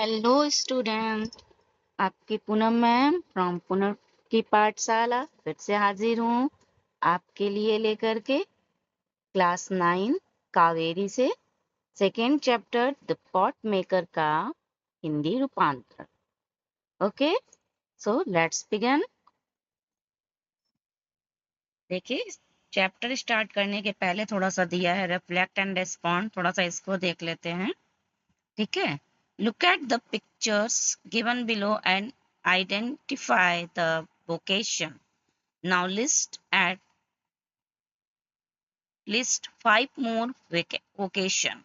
Hello student. आपकी Poonam ma'am from Poonam की पाठशाला फिर से हाजिर हूँ आपके लिए लेकर के क्लास 9 कावेरी से second chapter the pot maker का हिंदी रूपांतरण। Okay, so let's begin. देखिए, चैप्टर स्टार्ट करने के पहले थोड़ा सा दिया है रिफ्लेक्ट एंड रेस्पॉन्ड, थोड़ा सा इसको देख लेते हैं। ठीक है, look at the pictures given below and identify the vocation. Now list 5 more vocation.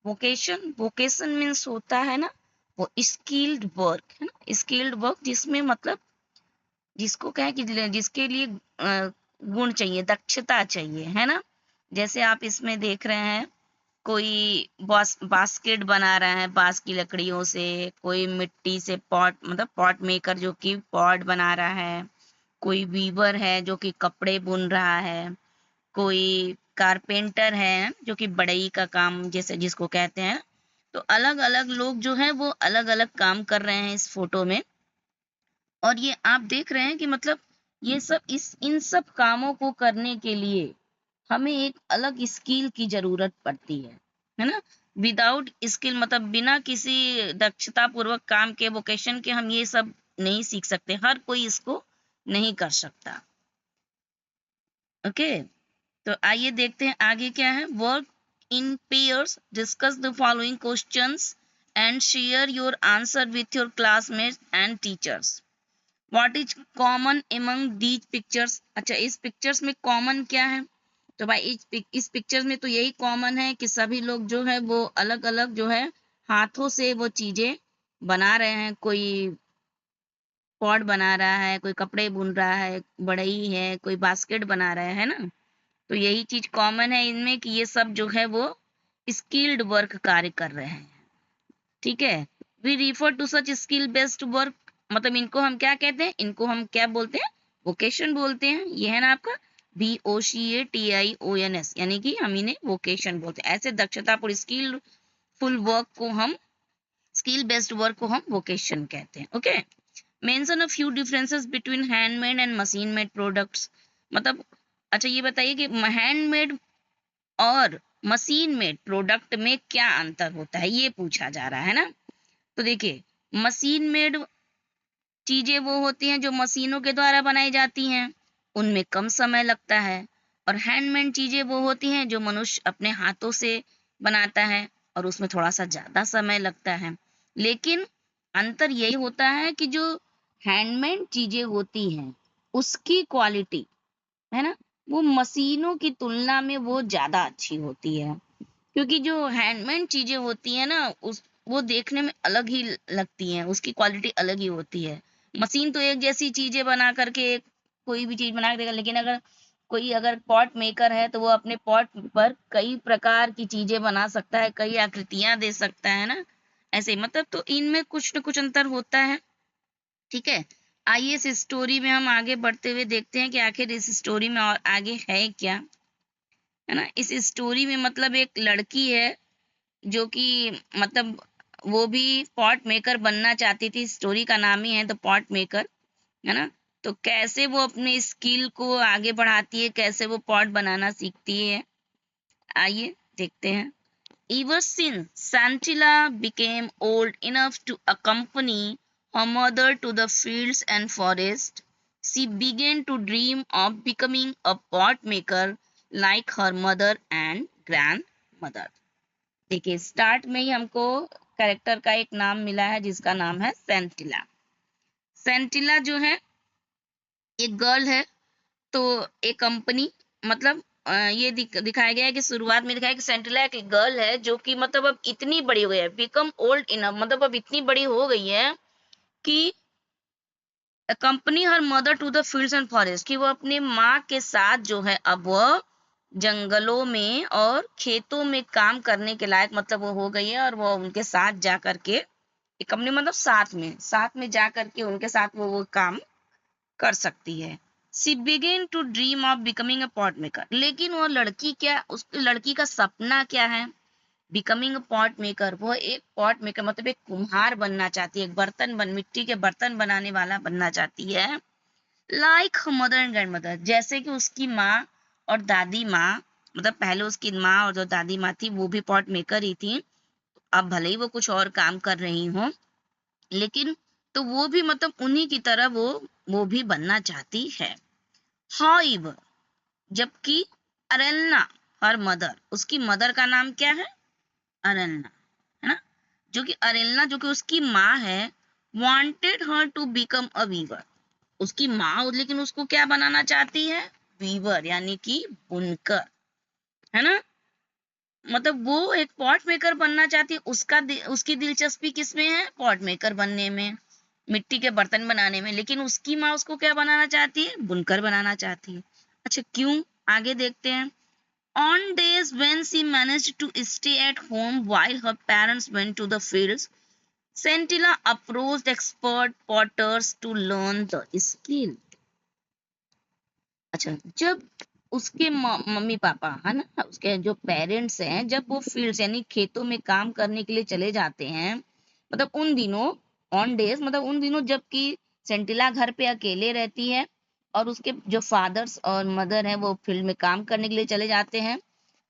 Vocation means होता है ना वो स्किल्ड वर्क, है ना, स्किल्ड वर्क जिसमें मतलब जिसको क्या है कि जिसके लिए गुण चाहिए, दक्षता चाहिए, है ना। जैसे आप इसमें देख रहे हैं कोई बास्केट बना रहा है बांस की लकड़ियों से, कोई मिट्टी से पॉट मतलब पॉट मेकर जो कि पॉट बना रहा है, कोई वीवर है जो कि कपड़े बुन रहा है, कोई कारपेंटर है जो कि बढ़ई का काम जैसे जिसको कहते हैं। तो अलग अलग लोग जो है वो अलग अलग काम कर रहे हैं इस फोटो में। और ये आप देख रहे हैं कि मतलब ये सब इन सब कामों को करने के लिए हमें एक अलग स्किल की जरूरत पड़ती है ना। विदाउट स्किल मतलब बिना किसी दक्षता पूर्वक काम के वोकेशन के हम ये सब नहीं सीख सकते, हर कोई इसको नहीं कर सकता। ओके, तो आइए देखते हैं आगे क्या है। Work in pairs, discuss the following questions and share your answer with your classmates and teachers. What is common among these pictures. अच्छा, इस पिक्चर्स में कॉमन क्या है? तो भाई इस पिक्चर्स में तो यही कॉमन है कि सभी लोग जो है वो अलग अलग जो है हाथों से वो चीजें बना रहे हैं। कोई पॉट बना रहा है, कोई कपड़े बुन रहा है, बढ़ई है, कोई बास्केट बना रहा है ना। तो यही चीज कॉमन है इनमें कि ये सब जो है वो स्किल्ड वर्क कार्य कर रहे हैं। ठीक है, we refer to such skill based work, मतलब इनको हम क्या कहते हैं, इनको हम क्या बोलते हैं, वोकेशन बोलते हैं। ये है ना आपका VOCATIONS, यानी कि हम इन्हें वोकेशन बोलते हैं। ऐसे दक्षतापूर्ण स्किल फुल वर्क को हम स्किल बेस्ड वर्क को हम वोकेशन कहते हैं। Okay, mention a few differences between handmade and machine made products. मतलब अच्छा ये बताइए कि हैंडमेड और मशीन मेड प्रोडक्ट में क्या अंतर होता है, ये पूछा जा रहा है ना। तो देखिए, मशीन मेड चीजें वो होती हैं जो मशीनों के द्वारा बनाई जाती हैं, उनमें कम समय लगता है। और हैंडमेड चीजें वो होती हैं जो मनुष्य अपने हाथों से बनाता है और उसमें थोड़ा सा ज्यादा समय लगता है। लेकिन अंतर यही होता है कि जो हैंडमेड चीजें होती हैं उसकी क्वालिटी, है ना, वो मशीनों की तुलना में वो ज्यादा अच्छी होती है। क्योंकि जो हैंडमेड चीजें होती है ना उस वो देखने में अलग ही लगती हैं, उसकी क्वालिटी अलग ही होती है। मशीन तो एक जैसी चीजें बना करके कोई भी चीज बना के देगा, लेकिन अगर पॉट मेकर है तो वो अपने पॉट पर कई प्रकार की चीजें बना सकता है, कई आकृतियां दे सकता है ना। ऐसे मतलब तो इनमें कुछ न कुछ अंतर होता है। ठीक है, आइए इस स्टोरी में हम आगे बढ़ते हुए देखते हैं कि आखिर इस स्टोरी में और आगे है क्या, है ना। इस स्टोरी में मतलब एक लड़की है जो कि मतलब वो भी पॉट मेकर बनना चाहती थी। स्टोरी का नाम ही है द पॉट मेकर, है ना। तो कैसे वो अपने स्किल को आगे बढ़ाती है, कैसे वो पॉट बनाना सीखती है, आइए देखते हैं। Ever since Santilla became old enough to accompany her mother to the fields and forest, she began to dream of becoming a pot maker like her mother and grandmother. देखिए, स्टार्ट में ही हमको character का एक नाम मिला है जिसका नाम है सेंटिला। सेंटिला जो है एक गर्ल है। तो एक कंपनी मतलब ये दिखाया गया है कि शुरुआत में दिखाया कि सेंटिला एक गर्ल है जो कि मतलब अब इतनी बड़ी हो गई है, बिकम ओल्ड इनफ, मतलब अब इतनी बड़ी हो गई है कि accompany her mother to the fields and forest, कि वो अपने माँ के साथ जो है अब वह जंगलों में और खेतों में काम करने के लायक मतलब वो हो गई है। और वो उनके साथ जा करके एक कंपनी मतलब साथ में जा करके उनके साथ वो काम कर सकती है। She begin to dream of becoming a pot maker, लेकिन वो लड़की क्या, उस लड़की का सपना क्या है बिकमिंग अ पॉट मेकर, वो एक पॉट मेकर मतलब एक कुम्हार बनना चाहती है, एक मिट्टी के बर्तन बनाने वाला बनना चाहती है। Like mother and grand mother, जैसे कि उसकी माँ और दादी माँ, मतलब पहले उसकी माँ और जो दादी माँ थी वो भी पॉट मेकर ही थी, अब भले ही वो कुछ और काम कर रही हो, लेकिन तो वो भी मतलब उन्हीं की तरह वो भी बनना चाहती है। हाउएवर, जबकि अरेलना, हर मदर, उसकी मदर का नाम क्या है? अरेलना, है ना, जो कि अरेलना जो कि उसकी माँ है, wanted her to become a weaver, उसकी माँ लेकिन उसको क्या बनाना चाहती है? वीवर, यानी कि बुनकर, है ना, मतलब वो एक पॉट मेकर बनना चाहती है, उसकी दिलचस्पी किसमें है? पॉट मेकर बनने में, मिट्टी के बर्तन बनाने में, लेकिन उसकी माँ उसको क्या बनाना चाहती है? बुनकर बनाना चाहती है। अच्छा क्यों? आगे देखते हैं। On days when she managed to stay at home while her parents went to the fields, Scintilla approached expert potters to learn the skill. अच्छा, जब उसके मम्मी पापा, है ना, उसके जो पेरेंट्स हैं, जब वो फील्ड्स यानी खेतों में काम करने के लिए चले जाते हैं, मतलब उन दिनों, ऑन डेज मतलब उन दिनों जबकि सेंटिला घर पे अकेले रहती है और उसके जो फादर्स और मदर हैं वो फील्ड में काम करने के लिए चले जाते हैं,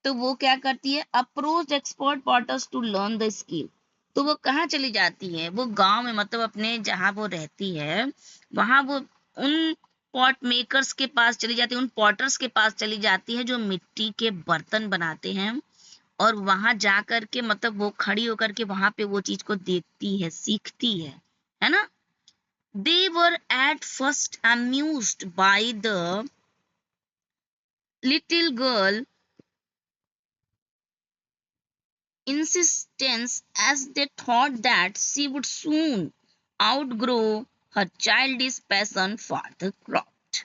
तो वो क्या करती है? Approach expert potters to learn the skill. तो वो कहाँ चली जाती है? वो गांव में, मतलब अपने जहां वो रहती है वहां वो उन पॉट मेकर्स के पास चली जाती है, उन पॉटर्स के पास चली जाती है जो मिट्टी के बर्तन बनाते हैं, और वहां जा करके मतलब वो खड़ी होकर के वहां पे वो चीज को देखती है, सीखती है ना। They were at first amused by the little girl insistence, as they thought that she would soon outgrow her childish passion for the craft.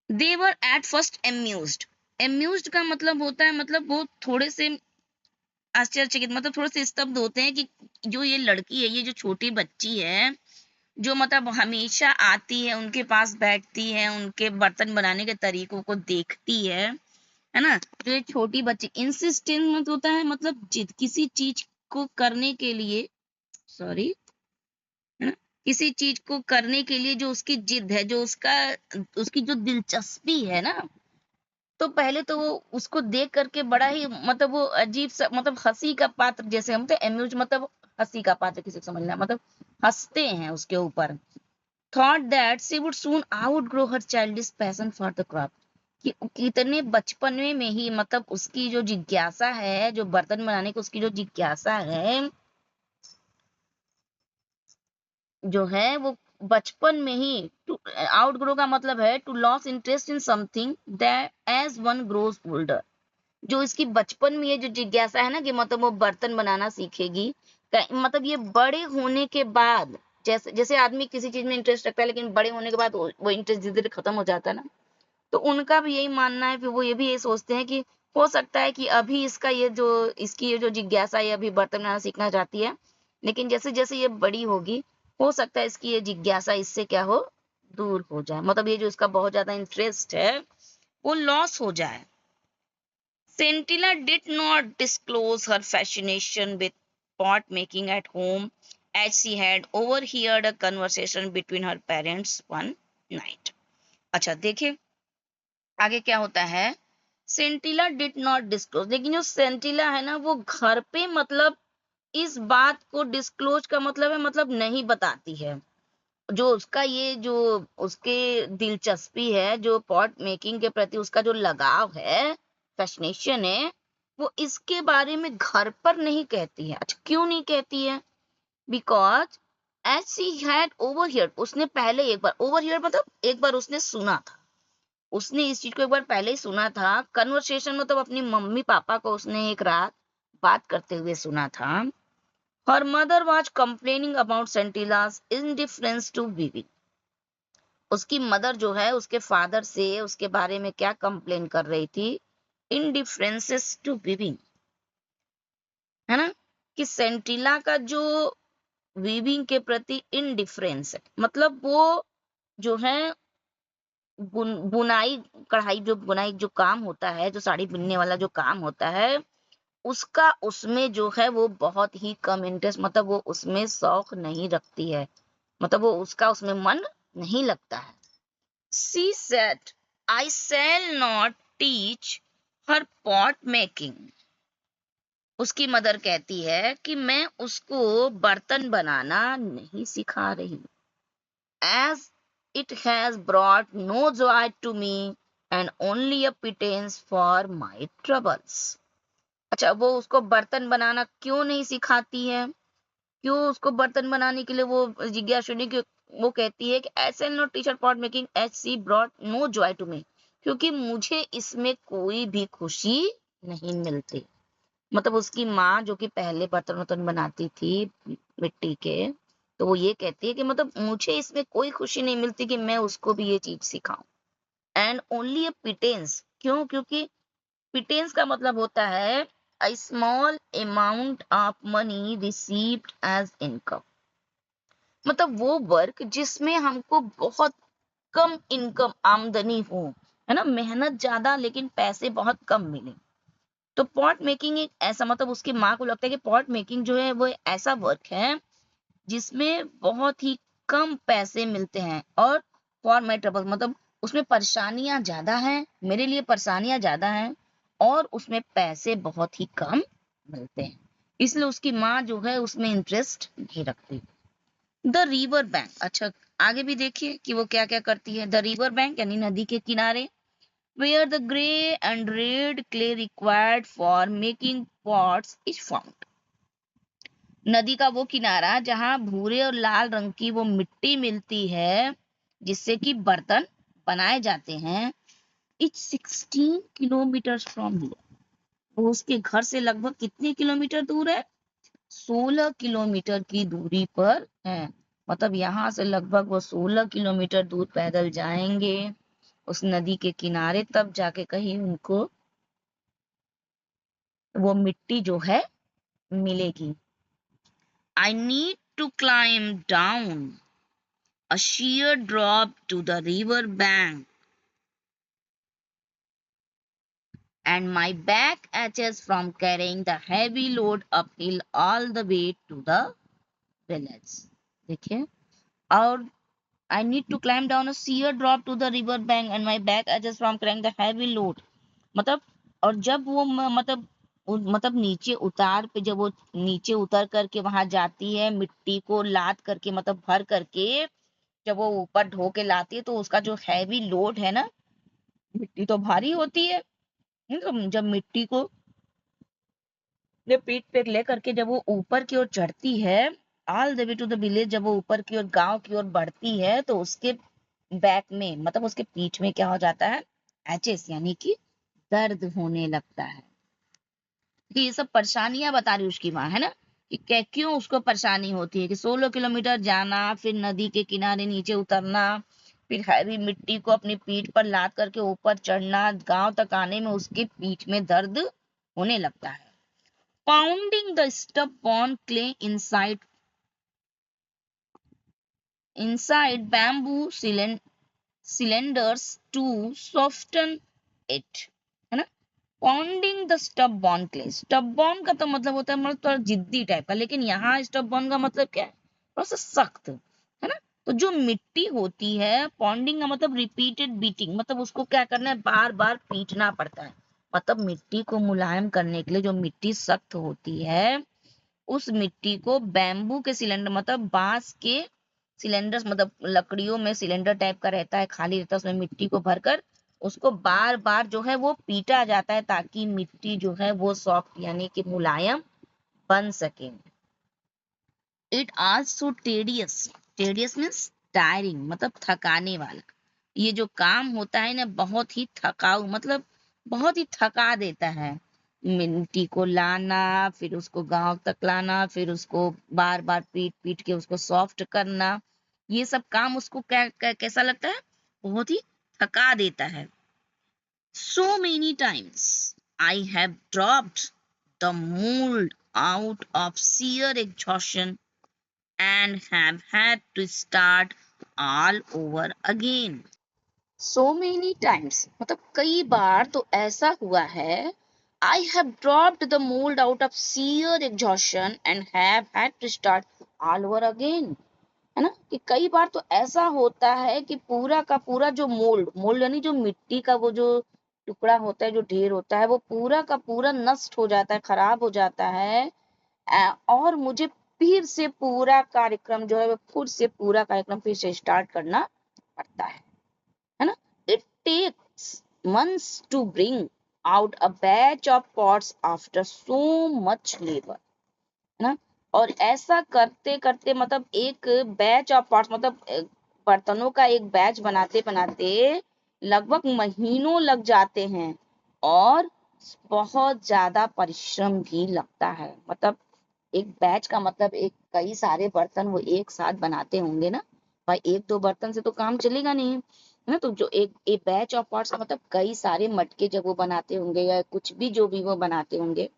They were at first amused. Amused का मतलब होता है, मतलब वो थोड़े से आश्चर्यचकित, मतलब थोड़े से स्तब्ध होते हैं कि जो ये लड़की है, ये जो छोटी बच्ची है, जो मतलब हमेशा आती है, उनके पास बैठती है, उनके बर्तन बनाने के तरीकों को देखती है ना, जो एक छोटी बच्ची, इंसिस्टेंस मत होता है मतलब जिद, किसी चीज को करने के लिए, सॉरी, है ना, किसी चीज को करने के लिए जो उसकी जिद है, जो उसकी जो दिलचस्पी है ना, तो पहले तो वो उसको देख करके बड़ा ही मतलब वो अजीब सा, मतलब हंसी का पात्र, जैसे हम तो एम्यूज मतलब हंसी का पात्र किसी को समझना, मतलब हंसते हैं उसके ऊपर। Thought that she would soon outgrow her childish passion for the craft, कि कितने बचपन में ही मतलब उसकी जो जिज्ञासा है, जो बर्तन बनाने की उसकी जो जिज्ञासा है, जो है वो बचपन में ही, टू आउटग्रो का मतलब है to lose interest in something that as one grows older, जो इसकी बचपन में ये जो जिज्ञासा है ना कि मतलब वो बर्तन बनाना सीखेगी, मतलब ये बड़े होने के बाद, जैसे जैसे आदमी किसी चीज में इंटरेस्ट रखता है लेकिन बड़े होने के बाद वो इंटरेस्ट धीरे धीरे खत्म हो जाता है ना, तो उनका भी यही मानना है, फिर वो ये भी ये सोचते हैं कि हो सकता है कि अभी इसकी ये जो जिज्ञासा है, अभी बर्तन बनाना सीखना चाहती है, लेकिन जैसे जैसे ये बड़ी होगी, हो सकता है इसकी ये जिज्ञासा इससे क्या हो, दूर हो जाए, मतलब ये जो इसका बहुत ज्यादा इंटरेस्ट है वो लॉस हो जाए। Scintilla did not disclose her fascination with pot making at home, as she had overheard a conversation between her parents one night. अच्छा देखिए आगे क्या होता है। सेंटिला डिड नॉट डिस्क्लोज, लेकिन जो सेंटिला है ना वो घर पे मतलब इस बात को डिस्क्लोज का मतलब है मतलब नहीं बताती है, जो उसका ये जो उसके दिलचस्पी है, जो पॉट मेकिंग के प्रति उसका जो लगाव है, फैसिनेशन है, वो इसके बारे में घर पर नहीं कहती है। अच्छा क्यों नहीं कहती है? बिकॉज एज शी हैड ओवरहियर्ड, उसने पहले एक बार, ओवरहियर्ड मतलब एक बार उसने सुना था, उसने इस चीज को एक बार पहले ही सुना था, कन्वर्सेशन मतलब अपनी मम्मी पापा को उसने एक रात बात करते हुए सुना था। Her mother was complaining about Sentila's indifference to weaving, उसकी मदर जो है उसके फादर से उसके बारे में क्या कंप्लेन कर रही थी? इनडिफरेंसेस टू वीविंग, है ना, कि सेंटिला का जो वीविंग के प्रति इनडिफरेंस है, मतलब वो जो है बुनाई कढ़ाई, जो बुनाई जो काम होता है, जो साड़ी बुनने वाला जो काम होता है, उसका उसमें जो है वो बहुत ही कम इंटरेस्ट, मतलब वो उसमें शौक नहीं रखती है, मतलब वो उसका उसमें मन नहीं लगता है। She said, I shall not teach her pot making. उसकी मदर कहती है कि मैं उसको बर्तन बनाना नहीं सिखा रही, as it has brought no joy to me and only a pittance for my troubles. अच्छा, वो उसको बर्तन बनाना क्यों नहीं सिखाती है? क्यों उसको बर्तन बनाने के लिए वो जिज्ञासुनी की वो कहती है कि ऐसे no teacher pot making as she brought no joy to me, क्योंकि मुझे इसमें कोई भी खुशी नहीं मिलती। मतलब उसकी माँ जो कि पहले बर्तन वर्तन बनाती थी मिट्टी के, तो वो ये कहती है कि मतलब मुझे इसमें कोई खुशी नहीं मिलती कि मैं उसको भी ये चीज सिखाऊं। एंड ओनली अ पिटेंस, क्यों? क्योंकि पिटेंस का मतलब होता है a small amount of money received as income, मतलब वो वर्क जिसमें हमको बहुत कम इनकम आमदनी हो, है ना, मेहनत ज्यादा लेकिन पैसे बहुत कम मिले। तो पॉट मेकिंग एक ऐसा, मतलब उसकी माँ को लगता है कि पॉट मेकिंग जो है वो ऐसा वर्क है जिसमें बहुत ही कम पैसे मिलते हैं, और फॉर माई ट्रबल, मतलब उसमें परेशानियां ज्यादा हैं, मेरे लिए परेशानियां ज्यादा हैं, और उसमें पैसे बहुत ही कम मिलते हैं, इसलिए उसकी माँ जो है उसमें इंटरेस्ट नहीं रखती। द रिवर बैंक, अच्छा आगे भी देखिए कि वो क्या क्या करती है। द रिवर बैंक यानी नदी के किनारे, where the grey and red clay required for making pots is found. नदी का वो किनारा जहां भूरे और लाल रंग की वो मिट्टी मिलती है जिससे कि बर्तन बनाए जाते हैं। इट्स 16 किलोमीटर फ्रॉम हियर, वो उसके घर से लगभग कितने किलोमीटर दूर है? 16 किलोमीटर की दूरी पर है। मतलब यहाँ से लगभग वो 16 किलोमीटर दूर पैदल जाएंगे उस नदी के किनारे, तब जाके कहीं उनको वो मिट्टी जो है मिलेगी। I need to climb down a sheer drop to the river bank, and my back aches from carrying the heavy load uphill all the way to the village. देखिए, और I need to climb down a sheer drop to the river bank and my back aches from carrying the heavy load. मतलब, और जब वो मतलब नीचे उतार पे, जब वो नीचे उतर करके वहां जाती है मिट्टी को लाद करके, मतलब भर करके जब वो ऊपर ढो के लाती है, तो उसका जो हैवी लोड है ना, मिट्टी तो भारी होती है, तो जब मिट्टी को अपने पीठ पे ले करके जब वो ऊपर की ओर चढ़ती है, all the way to the village, जब वो ऊपर की ओर गांव की ओर बढ़ती है, तो उसके बैक में, मतलब उसके पीठ में क्या हो जाता है? एचेस, यानी कि दर्द होने लगता है। कि ये सब परेशानियां बता रही उसकी माँ, है ना, कि क्यों उसको परेशानी होती है कि 16 किलोमीटर जाना, फिर नदी के किनारे नीचे उतरना, फिर हैवी मिट्टी को अपनी पीठ पर लाद करके ऊपर चढ़ना, गांव तक आने में उसकी पीठ में दर्द होने लगता है। Pounding the stubborn clay inside bamboo cylinders to soften it, है ना। Pounding the stubborn clay, stubborn का तो मतलब होता है मतलब थोड़ा जिद्दी टाइप का, लेकिन यहाँ स्टब बॉन का मतलब क्या है? थोड़ा सा सख्त, है ना। तो जो मिट्टी होती है, पॉन्डिंग का मतलब रिपीटेड बीटिंग, मतलब उसको क्या करना है? बार बार पीटना पड़ता है। मतलब मिट्टी को मुलायम करने के लिए, जो मिट्टी सख्त होती है उस मिट्टी को बैम्बू के सिलेंडर, मतलब बांस के सिलेंडर, मतलब लकड़ियों में सिलेंडर टाइप का रहता है, खाली रहता है, उसमें मिट्टी को भरकर उसको बार बार जो है वो पीटा जाता है, ताकि मिट्टी जो है वो सॉफ्ट यानी कि मुलायम बन सके। It also tedious, tedious means tiring, मतलब थकाने वाला। ये जो काम होता है ना, बहुत ही थकाऊ, मतलब बहुत ही थका देता है। मिट्टी को लाना, फिर उसको गांव तक लाना, फिर उसको बार बार पीट पीट के उसको सॉफ्ट करना, ये सब काम उसको कैसा लगता है? बहुत ही थका देता है। So many times I have dropped the mold out of sheer exhaustion and have had to start all over again. So many times मतलब कई बार तो ऐसा हुआ है, I have dropped the mold out of sheer exhaustion and have had to start all over again. है ना कि कई बार तो ऐसा होता है कि पूरा का पूरा जो मोल्ड मोल्ड यानी जो मिट्टी का वो जो टुकड़ा होता है, जो ढेर होता है, वो पूरा का पूरा नष्ट हो जाता है, खराब हो जाता है। और मुझे फिर से पूरा कार्यक्रम जो है वो फिर से पूरा कार्यक्रम फिर से स्टार्ट करना पड़ता है ना। It takes months to bring out a batch of pots after so much labour, है ना। और ऐसा करते करते मतलब एक बैच ऑफ पॉट्स मतलब बर्तनों का एक बैच बनाते बनाते लगभग महीनों लग जाते हैं और बहुत ज्यादा परिश्रम भी लगता है। मतलब एक बैच का मतलब एक कई सारे बर्तन वो एक साथ बनाते होंगे ना भाई, एक दो बर्तन से तो काम चलेगा नहीं, है ना। तो जो एक बैच ऑफ पॉट्स का मतलब कई सारे मटके जब वो बनाते होंगे या कुछ भी जो भी वो बनाते होंगे,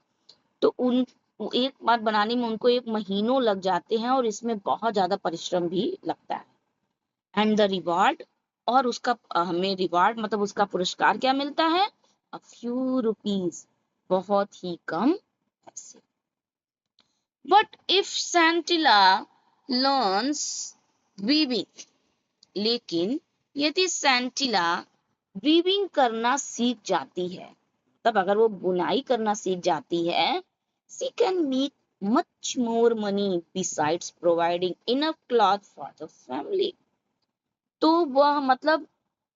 तो उन एक बात बनाने में उनको एक महीनों लग जाते हैं और इसमें बहुत ज्यादा परिश्रम भी लगता है। एंड द रिवार्ड, और उसका हमें रिवार्ड मतलब उसका पुरस्कार क्या मिलता है, अ फ्यू रुपीज, बहुत ही कम पैसे। बट इफ सेंटिला लर्न्स वीविंग, लेकिन यदि सेंटिला वीविंग करना सीख जाती है, तब अगर वो बुनाई करना सीख जाती है, she can make much more money besides providing enough cloth for the family। तो वह मतलब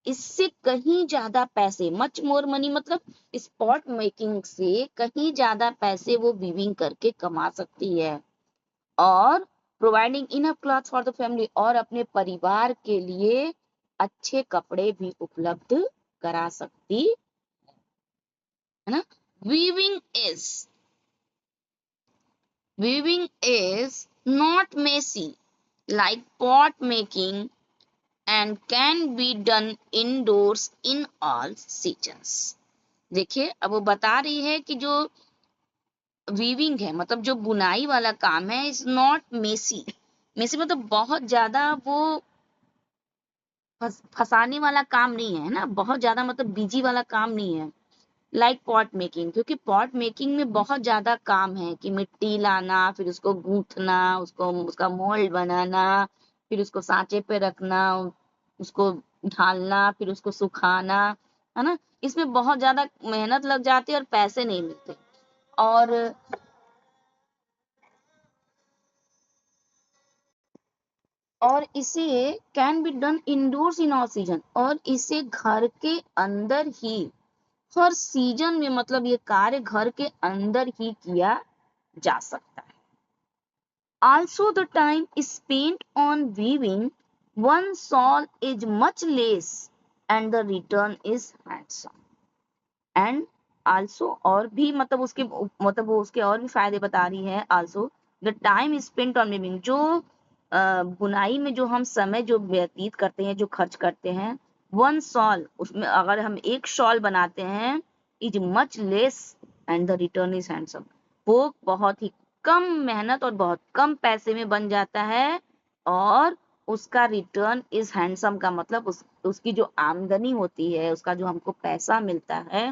इससे कहीं ज्यादा पैसे, मच मोर मनी मतलब स्पॉट मेकिंग से कहीं ज्यादा पैसे वो वीविंग करके कमा सकती है और providing enough cloth for the family, और अपने परिवार के लिए अच्छे कपड़े भी उपलब्ध करा सकती है ना। Weaving is Weaving is not messy like pot making and can be done indoors in all seasons। देखिए अब वो बता रही है कि जो वीविंग है मतलब जो बुनाई वाला काम है इज नॉट मेसी। मेसी मतलब बहुत ज्यादा वो फंसाने वाला काम नहीं है ना, बहुत ज्यादा मतलब बिजी वाला काम नहीं है। लाइक पॉट मेकिंग, क्योंकि पॉट मेकिंग में बहुत ज्यादा काम है कि मिट्टी लाना, फिर उसको गूंथना, उसको उसका मोल्ड बनाना, फिर उसको सांचे पे रखना, उसको ढालना, फिर उसको सुखाना, है ना। इसमें बहुत ज्यादा मेहनत लग जाती है और पैसे नहीं मिलते। और इसे can be done indoors in all season, और इसे घर के अंदर ही हर सीजन में मतलब ये कार्य घर के अंदर ही किया जा सकता है। Also, the time spent on weaving one shawl is much less and the return is handsome। And also, और भी मतलब उसके मतलब वो उसके और भी फायदे बता रही है। Also, the time spent on weaving, जो बुनाई में जो हम समय जो व्यतीत करते हैं, जो खर्च करते हैं, वन शॉल उसमें अगर हम एक शॉल बनाते हैं, is much less and the return is handsome, वो बहुत ही कम मेहनत और बहुत कम पैसे में बन जाता है और उसका रिटर्न इज हैंडसम का मतलब उसकी जो आमदनी होती है, उसका जो हमको पैसा मिलता है,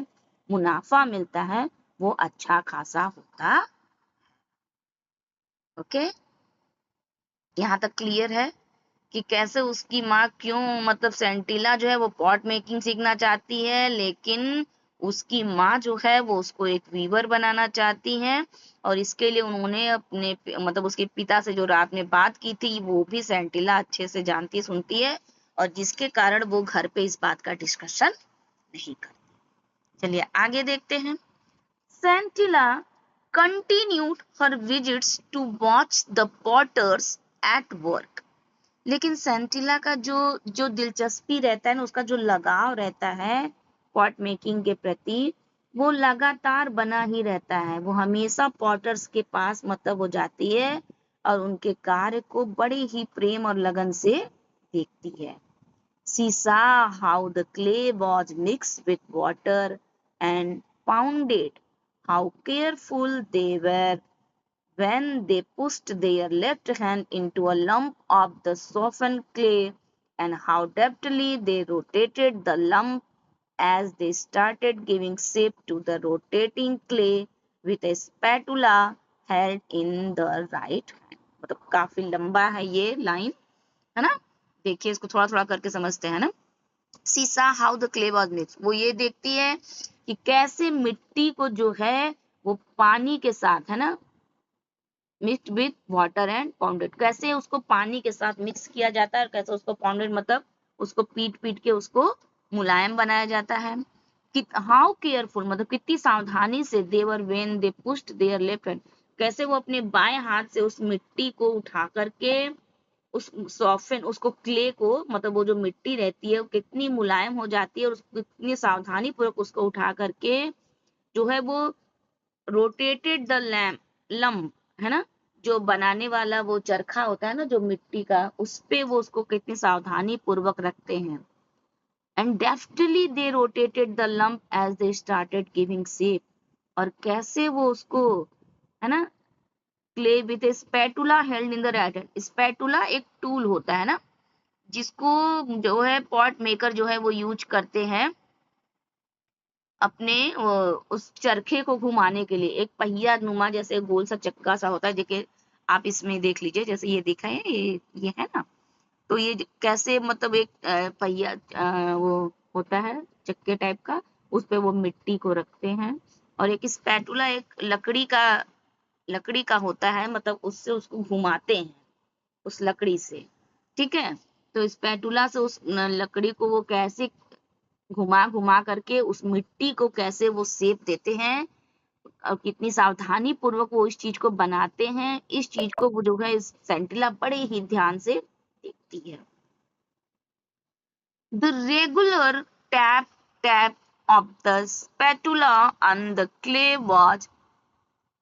मुनाफा मिलता है, वो अच्छा खासा होता। ओके, यहाँ तक क्लियर है कि कैसे उसकी माँ क्यों मतलब सेंटिला जो है वो पॉट मेकिंग सीखना चाहती है, लेकिन उसकी माँ जो है वो उसको एक वीवर बनाना चाहती है। और इसके लिए उन्होंने अपने मतलब उसके पिता से जो रात में बात की थी वो भी सेंटिला अच्छे से जानती सुनती है, और जिसके कारण वो घर पे इस बात का डिस्कशन नहीं करती। चलिए आगे देखते हैं। सेंटिला continued her visits to watch the potters at work। लेकिन सेंटिला का जो जो दिलचस्पी रहता है ना, उसका जो लगाव रहता है पॉट मेकिंग के प्रति, वो लगातार बना ही रहता है। वो हमेशा पॉटर्स के पास मतलब वो जाती है और उनके कार्य को बड़े ही प्रेम और लगन से देखती है। She saw how the clay was mixed with water and pounded, how careful they were when they pushed their left hand into a lump of the softened clay, and how deftly they rotated the lump as they started giving shape to the rotating clay with a spatula held in the right hand. मतलब काफी लंबा है ये line, है ना. देखिए इसको थोड़ा थोड़ा करके समझते हैं ना. She saw how the clay was mixed. वो ये देखती है कि कैसे मिट्टी को जो है वो पानी के साथ, है ना, mixed with water and pounded, कैसे उसको पानी के साथ मिक्स किया जाता है और कैसे उसको पाउंडेड मतलब उसको पीट पीट के उसको मुलायम बनाया जाता है. हाउ केयरफुल मतलब कितनी सावधानी से they were when they pushed their left hand, कैसे वो अपने बाएं हाथ से उस मिट्टी को उठा करके उस सॉफ्टन उसको क्ले को मतलब वो जो मिट्टी रहती है वो कितनी मुलायम हो जाती है और उसको कितनी सावधानी पूर्वक उसको उठा करके जो है वो रोटेटेड द लम्प, है ना, जो बनाने वाला वो चरखा होता है ना जो मिट्टी का, उस पे वो उसको कितनी सावधानी पूर्वक रखते हैं. And deftly they rotated the lump as they started giving shape, और कैसे वो उसको, है ना, clay with a spatula held in the right hand. Spatula एक टूल होता है ना जिसको जो है पॉट मेकर जो है वो यूज करते हैं अपने उस चरखे को घुमाने के लिए. एक पहिया नुमा जैसे गोल सा चक्का सा होता है, देखिए आप इसमें देख लीजिए जैसे ये दिखा है, ये है ना, तो ये कैसे मतलब एक पहिया वो होता है चक्के टाइप का, उस पे वो मिट्टी को रखते हैं. और एक स्पैटुला एक लकड़ी का होता है, मतलब उससे उसको घुमाते हैं उस लकड़ी से. ठीक है, तो स्पैटुला से उस लकड़ी को वो कैसे घुमा घुमा करके उस मिट्टी को कैसे वो शेप देते हैं और कितनी सावधानी पूर्वक वो इस चीज को बनाते हैं, इस चीज को वो जो है इस सेंटिला बड़े ही ध्यान से देखती है. The regular tap tap of the spatula on the clay was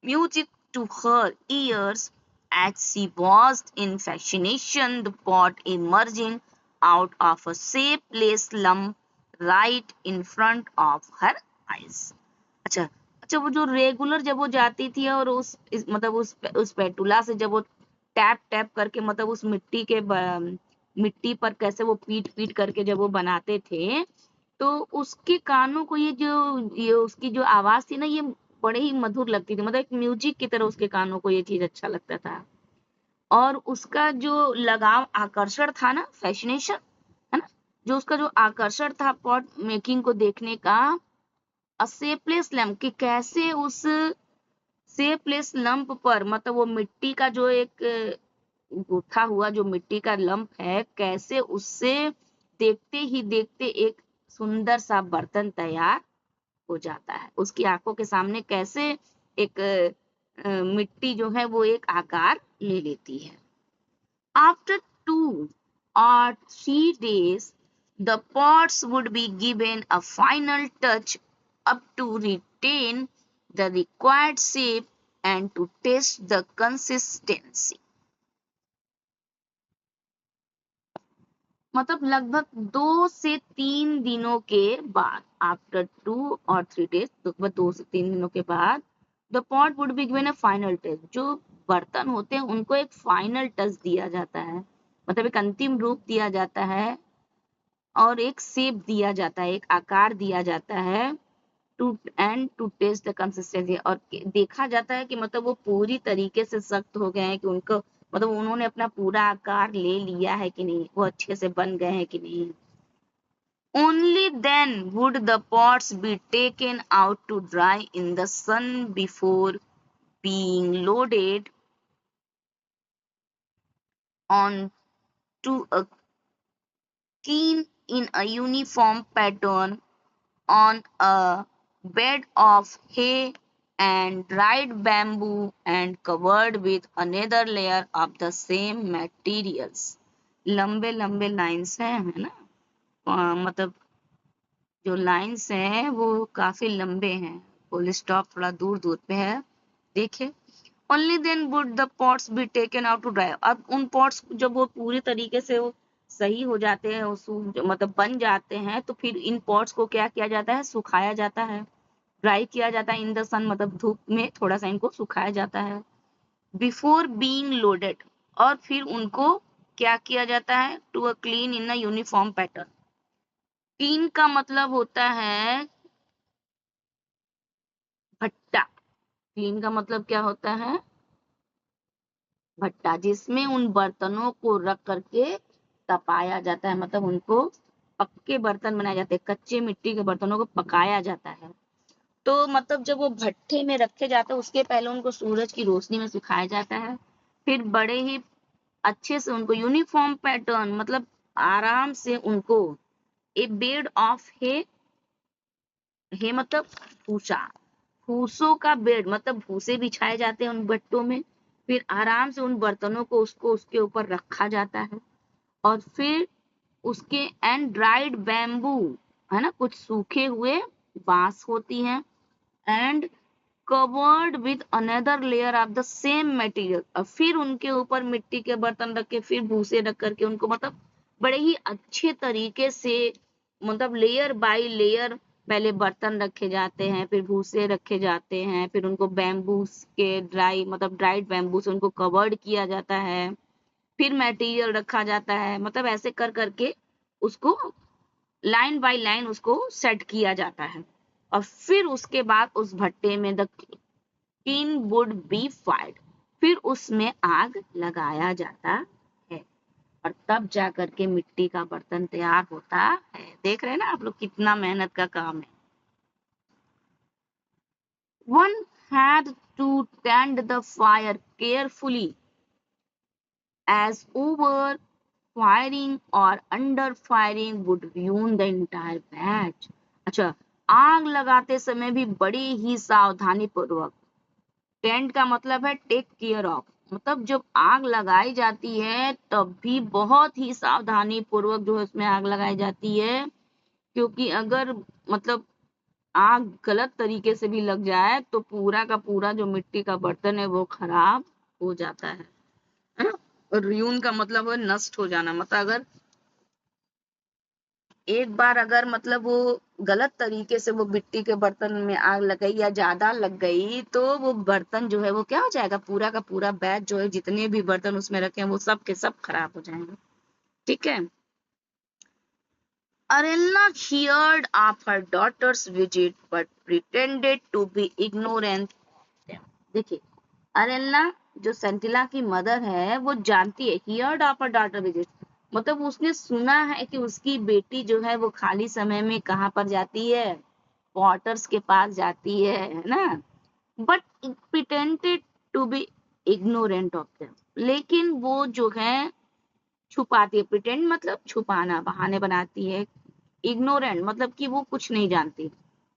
music to her ears as she watched in fascination the pot emerging out of a shapeless lump right in front of her eyes. अच्छा अच्छा, वो जो regular जब वो जाती थी और मतलब उस पेटुला से जब वो टैप टैप करके मतलब उस मिट्टी पर कैसे वो पीट पीट करके जब वो बनाते थे, तो उसके कानों को ये उसकी जो आवाज थी ना ये बड़े ही मधुर लगती थी, मतलब एक म्यूजिक की तरह उसके कानों को ये चीज अच्छा लगता था. और उसका जो लगाव आकर्षण था ना, फैसिनेशन, है ना, जो उसका जो आकर्षण था पॉट मेकिंग को देखने का, शेपलेस लैम्प कि कैसे उस शेपलेस लंप पर मतलब वो मिट्टी का जो एक गूथा हुआ जो मिट्टी का लंप है, कैसे उससे देखते ही देखते एक सुंदर सा बर्तन तैयार हो जाता है. उसकी आंखों के सामने कैसे एक मिट्टी जो है वो एक आकार ले लेती है. After 2 or 3 days, the pots would be given a final touch up to retain the required shape and to test the consistency. मतलब लगभग 2 से 3 दिनों के बाद, आफ्टर 2 or 3 days, लगभग 2 से 3 दिनों के बाद, the pot would be given a final touch, जो बर्तन होते हैं उनको एक फाइनल टच दिया जाता है, मतलब एक अंतिम रूप दिया जाता है और एक शेप दिया जाता है, एक आकार दिया जाता है. टू टेस्ट द कंसिस्टेंसी, और देखा जाता है कि मतलब वो पूरी तरीके से सख्त हो गए हैं कि उनको मतलब उन्होंने अपना पूरा आकार ले लिया है कि नहीं, वो अच्छे से बन गए हैं कि नहीं. Only then would the pots be taken out to dry in the sun before being loaded on to a kiln in a uniform pattern on a bed of hay and dried bamboo and covered with another layer of the same materials. लंबे लंबे lines हैं, है ना, मतलब जो lines हैं वो काफी लंबे हैं, फुल स्टॉप थोड़ा दूर दूर पे है. देखिए, only then would the pots be taken out to dry. अब उन pots जब वो पूरी तरीके से वो सही हो जाते हैं, मतलब बन जाते हैं, तो फिर इन pots को क्या किया जाता है, सुखाया जाता है, ड्राई किया जाता है इन द सन, मतलब धूप में थोड़ा सा इनको सुखाया जाता है. बिफोर बीइंग लोडेड, और फिर उनको क्या किया जाता है, to a clean in a uniform pattern, टीन का मतलब होता है भट्टा। टीन का मतलब क्या होता है? भट्टा, जिसमें उन बर्तनों को रख करके तपाया जाता है, मतलब उनको पक्के बर्तन बनाए जाते हैं, कच्चे मिट्टी के बर्तनों को पकाया जाता है। तो मतलब जब वो भट्ठे में रखे जाते हैं उसके पहले उनको सूरज की रोशनी में सुखाया जाता है, फिर बड़े ही अच्छे से उनको यूनिफॉर्म पैटर्न, मतलब आराम से उनको ए बेड ऑफ हे मतलब भूसा, भूसों का बेड मतलब भूसे बिछाए जाते हैं उन भट्टों में, फिर आराम से उन बर्तनों को उसको उसके ऊपर रखा जाता है, और फिर उसके एंड ड्राइड बैम्बू, है ना, कुछ सूखे हुए बांस होती हैं, and covered with another layer of the same material, और फिर उनके ऊपर मिट्टी के बर्तन रख के फिर भूसे रख करके उनको मतलब बड़े ही अच्छे तरीके से, मतलब लेयर बाय लेयर पहले बर्तन रखे जाते हैं, फिर भूसे रखे जाते हैं, फिर उनको बैम्बू के ड्राई मतलब ड्राइड बैम्बू से उनको कवर्ड किया जाता है, फिर मटेरियल रखा जाता है, मतलब ऐसे कर करके उसको लाइन बाय लाइन उसको सेट किया जाता है, और फिर उसके बाद उस भट्टे में the tin would be fired, फिर उसमें आग लगाया जाता है, और तब जा करके मिट्टी का बर्तन तैयार होता है। देख रहे हैं ना आप लोग कितना मेहनत का काम है। One had to tend the fire carefully as over firing or under firing would ruin the entire batch. अच्छा, आग लगाते समय भी बड़ी ही सावधानी पूर्वक, टेंट का मतलब है टेक केयर ऑफ, मतलब जब आग लगाई जाती है तब भी बहुत ही सावधानी पूर्वक जो है उसमें आग लगाई जाती है, क्योंकि अगर मतलब आग गलत तरीके से भी लग जाए तो पूरा का पूरा जो मिट्टी का बर्तन है वो खराब हो जाता है ना। और रुइन का मतलब है नष्ट हो जाना, मतलब अगर एक बार अगर मतलब वो गलत तरीके से वो मिट्टी के बर्तन में आग लग गई या ज्यादा लग गई तो वो बर्तन जो है वो क्या हो जाएगा, पूरा का पूरा बैच जो है जितने भी बर्तन उसमें रखे हैं वो सब के सब खराब हो जाएंगे। ठीक है। Arella heard of her daughter's visit but pretended to be ignorant. देखिए, अरेल्ला जो सेंटिला की मदर है वो जानती है, heard of her daughter visit मतलब उसने सुना है कि उसकी बेटी जो है वो खाली समय में कहाँ पर जाती है, पॉटर्स के पास जाती है ना, but pretended to be ignorant of them, लेकिन वो जो है छुपाती है, प्रिटेंड मतलब छुपाना, बहाने बनाती है, इग्नोरेंट मतलब कि वो कुछ नहीं जानती,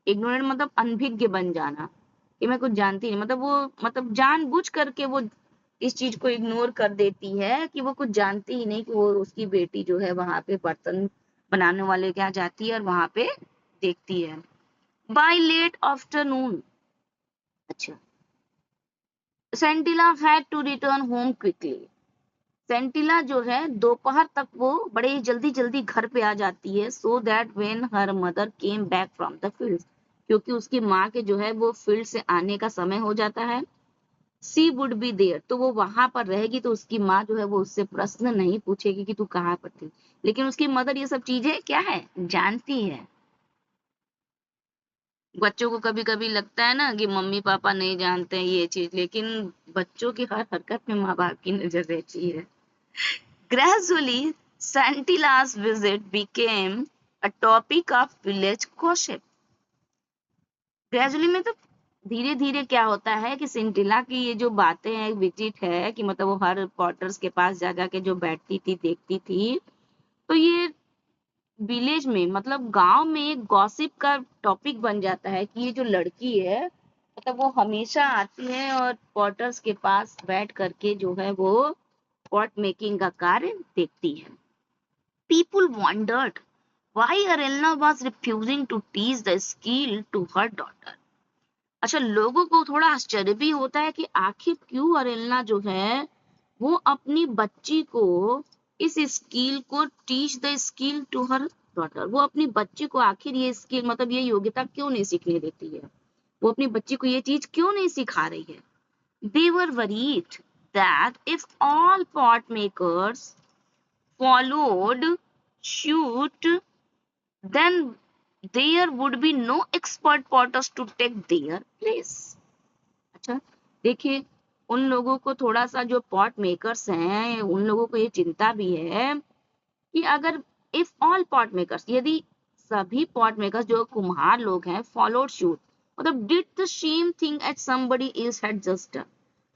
इग्नोरेंट मतलब अनभिज्ञ बन जाना कि मैं कुछ जानती नहीं, मतलब वो मतलब जानबूझ करके वो इस चीज को इग्नोर कर देती है कि वो कुछ जानती ही नहीं कि वो उसकी बेटी जो है वहां पे बर्तन बनाने वाले के यहाँ जाती है और वहां पे देखती है। बाय लेट आफ्टरनून, अच्छा, Sentila had to return home quickly, Sentila जो है दोपहर तक वो बड़े ही जल्दी जल्दी घर पे आ जाती है, so that when her mother came back from the field, क्योंकि उसकी माँ के जो है वो फील्ड से आने का समय हो जाता है, सी वुड बी देयर, तो वो वहां पर रहेगी तो उसकी माँ जो है वो उससे प्रश्न नहीं पूछेगी कि तू कहाँ पर थी, लेकिन उसकी मदर ये सब चीजें क्या है जानती है। बच्चों को कभी कभी लगता है ना कि मम्मी पापा नहीं जानते हैं ये चीज, लेकिन बच्चों की हर हरकत में माँ बाप की नजर रहती है। Gradually, Santila's visit became a topic of village gossip. Gradually में तो धीरे धीरे क्या होता है कि सिंटिला की ये जो बातें हैं, विजिट है कि मतलब वो हर पॉटर्स के पास जा जाके जो बैठती थी देखती थी, तो ये विलेज में मतलब गांव में एक गॉसिप का टॉपिक बन जाता है कि ये जो लड़की है मतलब वो हमेशा आती है और पॉटर्स के पास बैठ करके जो है वो पॉट मेकिंग का कार्य देखती है। People wondered why Arelna was refusing to teach the skill to her daughter. अच्छा, लोगों को थोड़ा आश्चर्य भी होता है कि आखिर क्यों अरेलना जो है वो अपनी बच्ची को इस स्किल को teach the skill to her daughter, वो अपनी बच्ची को आखिर ये स्किल मतलब ये योग्यता क्यों नहीं सीखने देती है, वो अपनी बच्ची को ये चीज क्यों नहीं सिखा रही है। They were worried that if all pot makers followed suit then there would be no expert potters to take their place. अच्छा, देखिए, उन लोगों को थोड़ा सा जो पॉट मेकर्स हैं उन लोगों को ये चिंता भी है कि अगर इफ ऑल पॉट मेकर्स, यदि सभी पॉट मेकर्स जो कुम्हार लोग हैं फॉलोड शूट, मतलब did the same thing at somebody else had just done.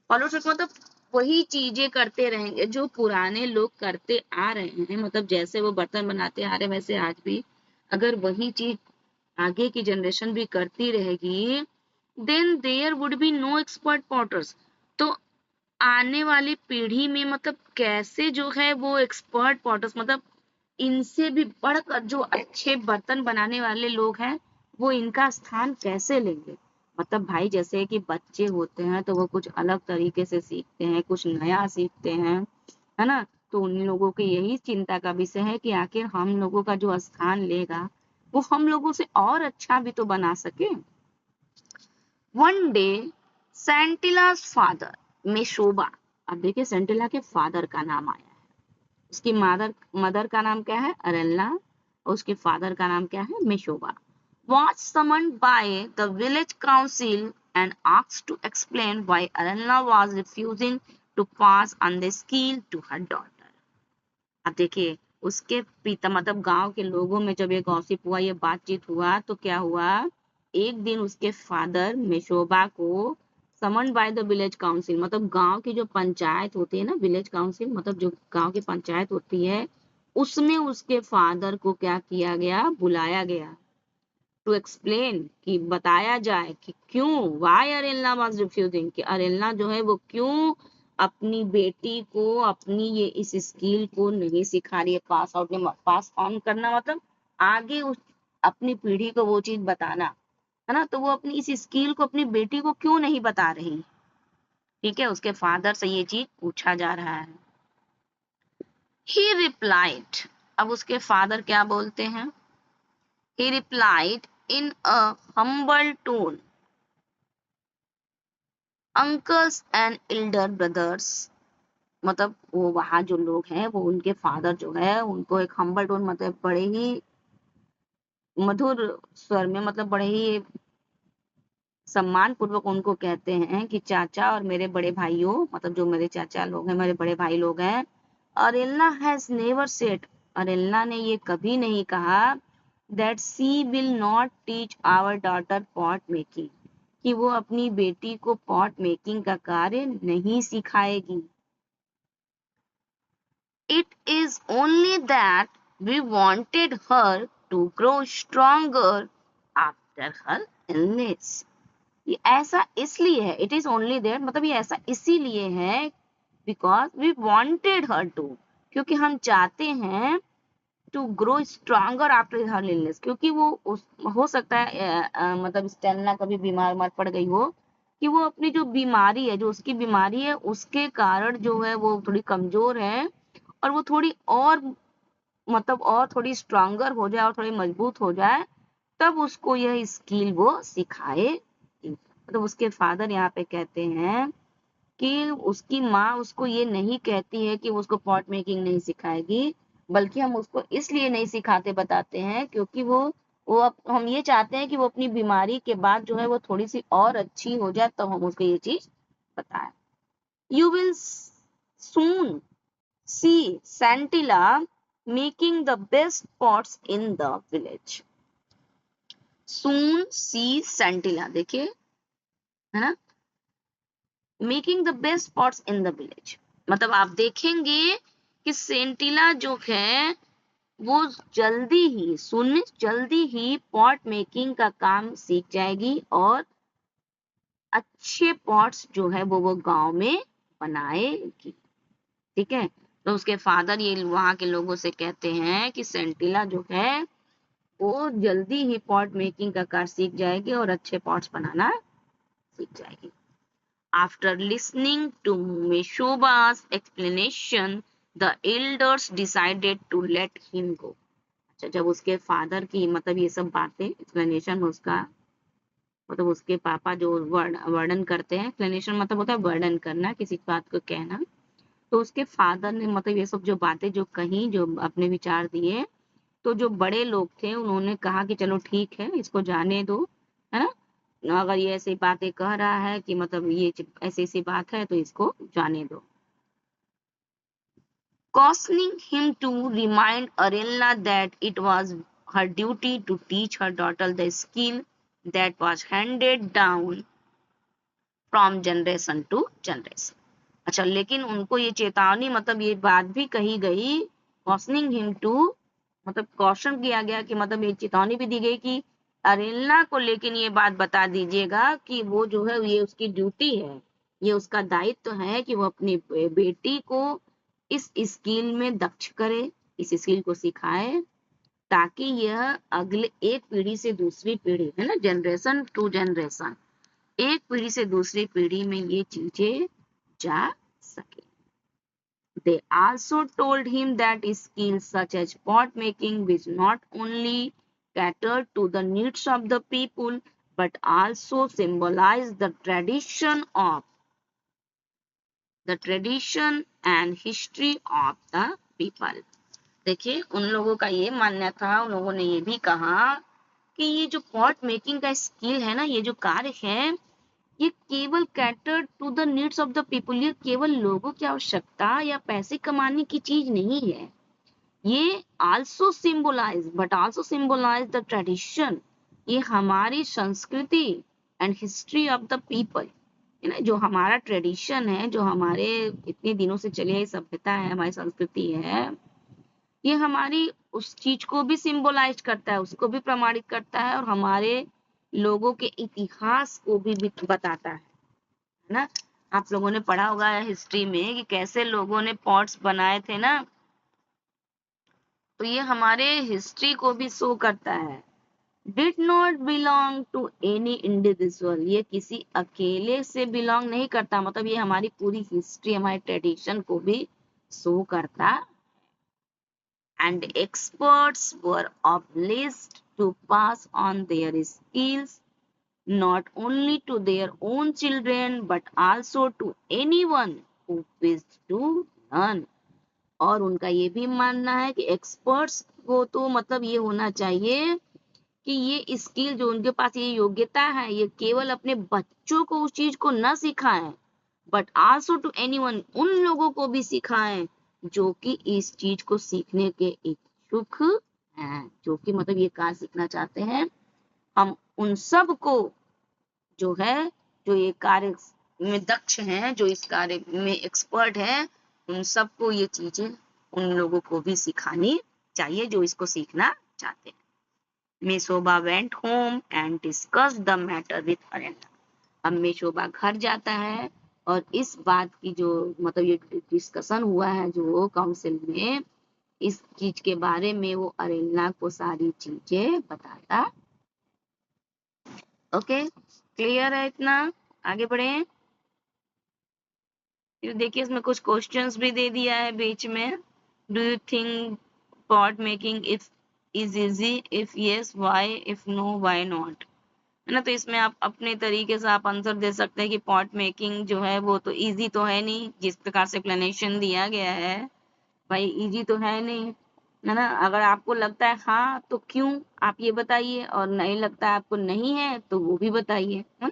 Follow shoot मतलब वही चीजें करते रहेंगे जो पुराने लोग करते आ रहे हैं, मतलब जैसे वो बर्तन बनाते आ रहे हैं वैसे आज भी अगर वही चीज आगे की जनरेशन भी करती रहेगी, then there would be no expert potters. तो आने वाली पीढ़ी में मतलब कैसे जो है वो एक्सपर्ट पॉटर्स, मतलब इनसे भी बढ़कर जो अच्छे बर्तन बनाने वाले लोग हैं वो इनका स्थान कैसे लेंगे। मतलब भाई जैसे कि बच्चे होते हैं तो वो कुछ अलग तरीके से सीखते हैं, कुछ नया सीखते हैं, है ना। तो उन लोगों की यही चिंता का विषय है कि आखिर हम लोगों का जो स्थान लेगा वो हम लोगों से और अच्छा भी तो बना सके। वन डे सेंटिलास फादर मेशोबा, अब देखिए सेंटिला के फादर का नाम आया है, उसकी मदर मदर का नाम क्या है, अरेल्ला, और उसके फादर का नाम क्या है, मेशोबा, was summoned by the village council and asked to explain why Arella was refusing to pass on the skill to her daughter। अब देखिए उसके पिता मतलब गांव के लोगों में जब ये गॉसिप हुआ, ये बातचीत हुआ, तो क्या हुआ, एक दिन उसके फादर मेशोबा को समन बाय द विलेज काउंसिल, मतलब गांव की जो पंचायत होती है ना, विलेज काउंसिल मतलब जो गांव की पंचायत होती है, उसमें उसके फादर को क्या किया गया, बुलाया गया, टू एक्सप्लेन कि बताया जाए कि क्यों, वाई अरेल्ला वाज रिफ्यूजिंग, कि अरेल्ला जो है वो क्यों अपनी बेटी को अपनी ये इस स्किल को नहीं सिखा रही है, पास आउट में पास ऑन करना मतलब आगे उस अपनी पीढ़ी को वो चीज बताना, है ना। तो वो अपनी इस स्किल को अपनी बेटी को क्यों नहीं बता रही। ठीक है, उसके फादर से ये चीज पूछा जा रहा है। ही रिप्लाइड, अब उसके फादर क्या बोलते हैं, he replied in a humble tone, uncles and elder brothers, मतलब वो वहां जो लोग हैं वो उनके फादर जो है उनको एक हम्बल टोन मतलब बड़े ही मधुर स्वर में, मतलब बड़े ही सम्मान पूर्वक उनको कहते हैं कि चाचा और मेरे बड़े भाइयों, मतलब जो मेरे चाचा लोग हैं, मेरे बड़े भाई लोग हैं, Arella has never said, Arella ने ये कभी नहीं कहा that she will not teach our daughter pot making, कि वो अपनी बेटी को पॉट मेकिंग का कार्य नहीं सिखाएगी। It is only that we wanted her to grow stronger after her illness. ये ऐसा इसलिए है, इट इज ओनली देयर मतलब ये ऐसा इसीलिए है because we wanted her to, क्योंकि हम चाहते हैं to grow stronger after her illness, क्योंकि वो हो सकता है मतलब स्टेलिना कभी बीमार मर पड़ गई हो, कि वो अपनी जो बीमारी है, जो उसकी बीमारी है उसके कारण जो है वो थोड़ी कमजोर है, और वो थोड़ी और मतलब और थोड़ी स्ट्रॉन्गर हो जाए और थोड़ी मजबूत हो जाए, तब उसको यह स्किल वो सिखाए। मतलब उसके फादर यहाँ पे कहते हैं कि उसकी माँ उसको ये नहीं कहती है कि वो उसको पॉट मेकिंग नहीं सिखाएगी, बल्कि हम उसको इसलिए नहीं सिखाते बताते हैं क्योंकि हम ये चाहते हैं कि वो अपनी बीमारी के बाद जो है वो थोड़ी सी और अच्छी हो जाए, तब हम उसको ये चीज बताएं। You will soon see Sentila making the best pots in the village. Soon see Sentila, देखिए, है ना, making the best pots in the village, मतलब आप देखेंगे कि सेंटिला जो है वो जल्दी ही पॉट मेकिंग का काम सीख जाएगी और अच्छे पॉट्स जो है वो गांव में बनाएगी। ठीक है, तो उसके फादर ये वहां के लोगों से कहते हैं कि सेंटिला जो है वो जल्दी ही पॉट मेकिंग का कार्य सीख जाएगी और अच्छे पॉट्स बनाना सीख जाएगी। After listening to Meshoba's explanation, the elders decided to let him go। अच्छा, जब उसके फादर की मतलब ये सब बातें एक्सप्लेनेशन उसका मतलब उसके पापा जो वर्णन करते हैं, एक्सप्लेनेशन मतलब होता है वर्णन करना, किसी बात को कहना, तो उसके फादर ने मतलब ये सब जो बातें जो कही, जो अपने विचार दिए, तो जो बड़े लोग थे उन्होंने कहा कि चलो ठीक है, इसको जाने दो, है ना, अगर ये ऐसी बातें कह रहा है कि मतलब ये ऐसी ऐसी बात है तो इसको जाने दो। Cautioning him to remind Arella that it was her duty to teach her daughter the skill that was handed down from generation to generation. अच्छा, लेकिन उनको ये चेतावनी मतलब ये बात भी कही गई, कॉशनिंग हिम टू मतलब कॉशन किया गया कि मतलब ये चेतावनी भी दी गई कि अरेला को लेकिन ये बात बता दीजिएगा कि वो जो है ये उसकी ड्यूटी है, ये उसका दायित्व है कि वो अपनी बेटी को इस स्किल में दक्ष करे, इस स्किल को सिखाए, ताकि यह अगले एक पीढ़ी से दूसरी पीढ़ी, है ना, जनरेशन टू जनरेशन, एक पीढ़ी से दूसरी पीढ़ी में ये चीजें जा सके। They also told him that skills such as pot making which not only catered to the needs of the people but also symbolized the tradition and history of the people. देखिए, उन लोगों का ये मानना था, उन लोगों ने ये भी कहा कि ये जो पॉट मेकिंग का स्किल है ना, ये जो कार्य है, ये केवल cater to the needs of the people, ये केवल लोगों की आवश्यकता या पैसे कमाने की चीज नहीं है, ये आल्सो सिंबलाइज द ट्रेडिशन, ये हमारी संस्कृति and history of the people, जो हमारा ट्रेडिशन है, जो हमारे इतने दिनों से चली आई सभ्यता है, हमारी संस्कृति है, ये हमारी उस चीज को भी सिंबलाइज करता है, उसको भी प्रमाणित करता है और हमारे लोगों के इतिहास को भी बताता है ना। आप लोगों ने पढ़ा होगा हिस्ट्री में कि कैसे लोगों ने पॉट्स बनाए थे ना, तो ये हमारे हिस्ट्री को भी शो करता है। Did not belong to any individual, ये किसी अकेले से बिलोंग नहीं करता, मतलब ये हमारी पूरी हिस्ट्री, हमारे ट्रेडिशन को भी शो करता। And experts were obliged to pass on their skills not only to their own children but also to anyone who wished to learn. और उनका ये भी मानना है कि एक्सपर्ट्स को तो मतलब ये होना चाहिए कि ये स्किल जो उनके पास ये योग्यता है, ये केवल अपने बच्चों को उस चीज को न सिखाएं बट आल्सो टू एनीवन, उन लोगों को भी सिखाएं जो कि इस चीज को सीखने के इच्छुक हैं, जो कि मतलब ये कार्य सीखना चाहते हैं। हम उन सब को जो है, जो ये कार्य में दक्ष हैं, जो इस कार्य में एक्सपर्ट हैं, उन सबको ये चीजें उन लोगों को भी सिखानी चाहिए जो इसको सीखना चाहते हैं। Mesoba went home and discuss the matter with अरेला। अब मेसोबा घर जाता है और इस बात की जो मतलब ये डिस्कशन हुआ है जो काउंसिल में, इस चीज के बारे में वो अरेला को सारी चीजें बताता। ओके, क्लियर है इतना? आगे बढ़े। फिर देखिए इसमें कुछ क्वेश्चंस भी दे दिया है बीच में। Do you think pot making if is easy, if yes why, if know why not, है ना। तो इसमें आप अपने तरीके से आप आंसर दे सकते हैं कि पॉट मेकिंग जो है वो तो इजी तो है नहीं, जिस प्रकार से एक्सप्लेनेशन दिया गया है भाई इजी तो है नहीं, है ना। अगर आपको लगता है हाँ तो क्यों, आप ये बताइए, और नहीं लगता है आपको नहीं है तो वो भी बताइए, है ना।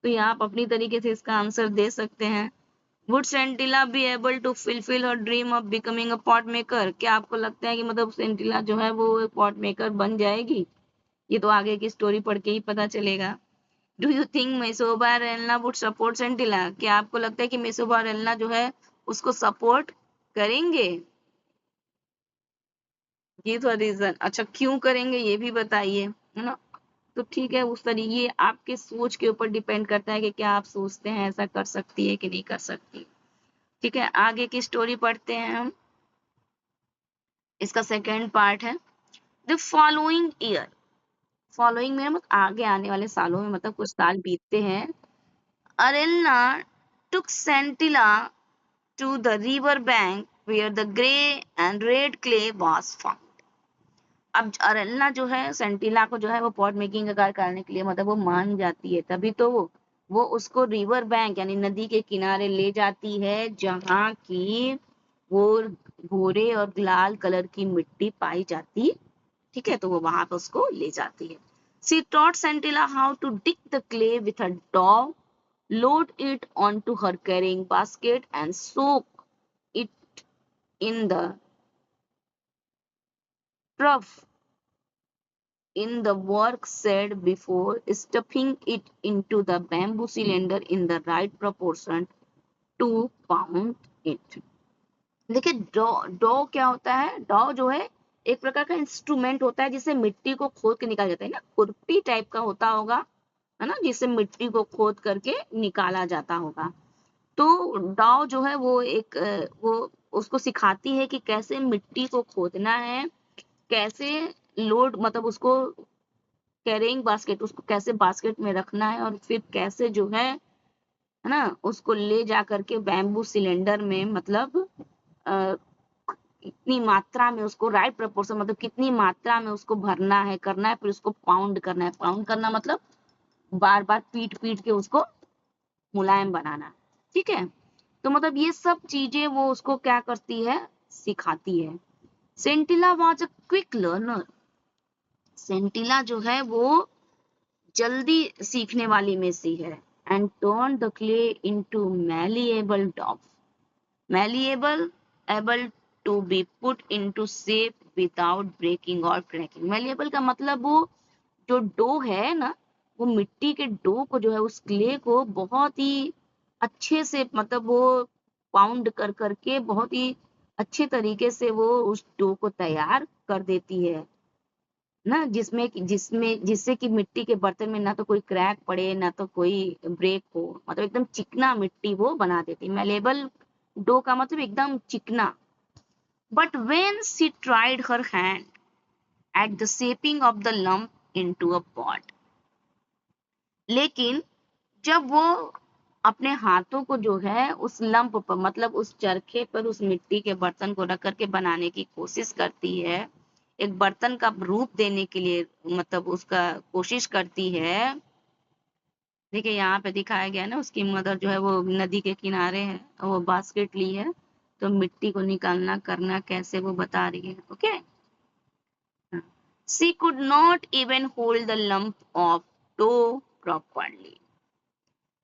तो ये आप अपनी तरीके से इसका आंसर दे सकते हैं। Would सेंटिला be able to fulfill her dream of becoming a pot maker? क्या आपको लगता है कि मतलब सेंटिला जो है वो पॉट मेकर बन जाएगी? ये तो आगे की स्टोरी पढ़ के ही पता चलेगा। डू यू थिंक मेसोबा और एलना वुड सपोर्ट सेंटिला? क्या आपको लगता है कि मेसोबा और एलना जो है उसको सपोर्ट करेंगे? ये तो रीजन, अच्छा क्यों करेंगे ये भी बताइए, है ना। तो ठीक है, उस तरीके ये आपके सोच के ऊपर डिपेंड करता है कि क्या आप सोचते हैं ऐसा कर सकती है कि नहीं कर सकती। ठीक है, आगे की स्टोरी पढ़ते हैं हम। इसका सेकेंड पार्ट है द फॉलोइंग ईयर। फॉलोइंग में मतलब आगे आने वाले सालों में, मतलब कुछ साल बीतते हैं। Arenla took Sentila to the river bank where the grey and red clay was found. अब अरेलना जो है सेंटिला को जो है वो पॉट मेकिंग का कार्य करने के लिए मतलब वो मान जाती है, तभी तो वो उसको रिवर बैंक यानी नदी के किनारे ले जाती है जहाँ की वो भूरे और लाल कलर की मिट्टी पाई जाती ठीक है, तो वो वहां पे उसको ले जाती है. She taught Scintilla how to dig the clay with a dog, load it onto her carrying basket and soak it in the trough in the work said before, stuffing it into the bamboo cylinder in the right proportion to pound it. देखिए डॉ क्या होता है, डॉ जो है एक प्रकार का इंस्ट्रूमेंट होता है जिससे मिट्टी को खोद के निकाला जाता है ना, खुरपी टाइप का होता होगा, है ना, जिससे मिट्टी को खोद करके निकाला जाता होगा. तो डॉ जो है वो एक वो उसको सिखाती है कि कैसे मिट्टी को खोदना है, कैसे लोड मतलब उसको कैरिंग बास्केट उसको कैसे बास्केट में रखना है, और फिर कैसे जो है ना, उसको ले जा करके बैम्बू सिलेंडर में मतलब इतनी मात्रा में उसको राइट प्रपोर्शन मतलब कितनी मात्रा में उसको भरना है, करना है, फिर उसको पाउंड करना है. पाउंड करना मतलब बार बार पीट पीट के उसको मुलायम बनाना. ठीक है, तो मतलब ये सब चीजें वो उसको क्या करती है, सिखाती है. Sentila was a quick learner. Sentila जो है वो जल्दी सीखने वाली में से है. And turn the clay into malleable dough. Malleable, able to be put into shape without breaking और क्रैकिंग. मैलिएबल का मतलब वो जो डो है ना, वो मिट्टी के डो को जो है उस क्ले को बहुत ही अच्छे से मतलब वो पाउंड कर करके बहुत ही अच्छे तरीके से वो उस डो को तैयार कर देती है ना, जिससे कि मिट्टी के बर्तन में ना तो कोई क्रैक पड़े ना तो कोई ब्रेक हो, मतलब एकदम चिकना मिट्टी वो बना देती है. मैलेबल डो का मतलब एकदम चिकना. But when she tried her hand at the shaping of the lump into a pot. लेकिन जब वो अपने हाथों को जो है उस लंप पर मतलब उस चरखे पर उस मिट्टी के बर्तन को रख करके बनाने की कोशिश करती है, एक बर्तन का रूप देने के लिए मतलब उसका कोशिश करती है. देखिए यहाँ पे दिखाया गया है ना, उसकी मदर जो है वो नदी के किनारे है, वो बास्केट ली है, तो मिट्टी को निकालना करना कैसे वो बता रही है. Okay, she could not even hold the lump of dough properly.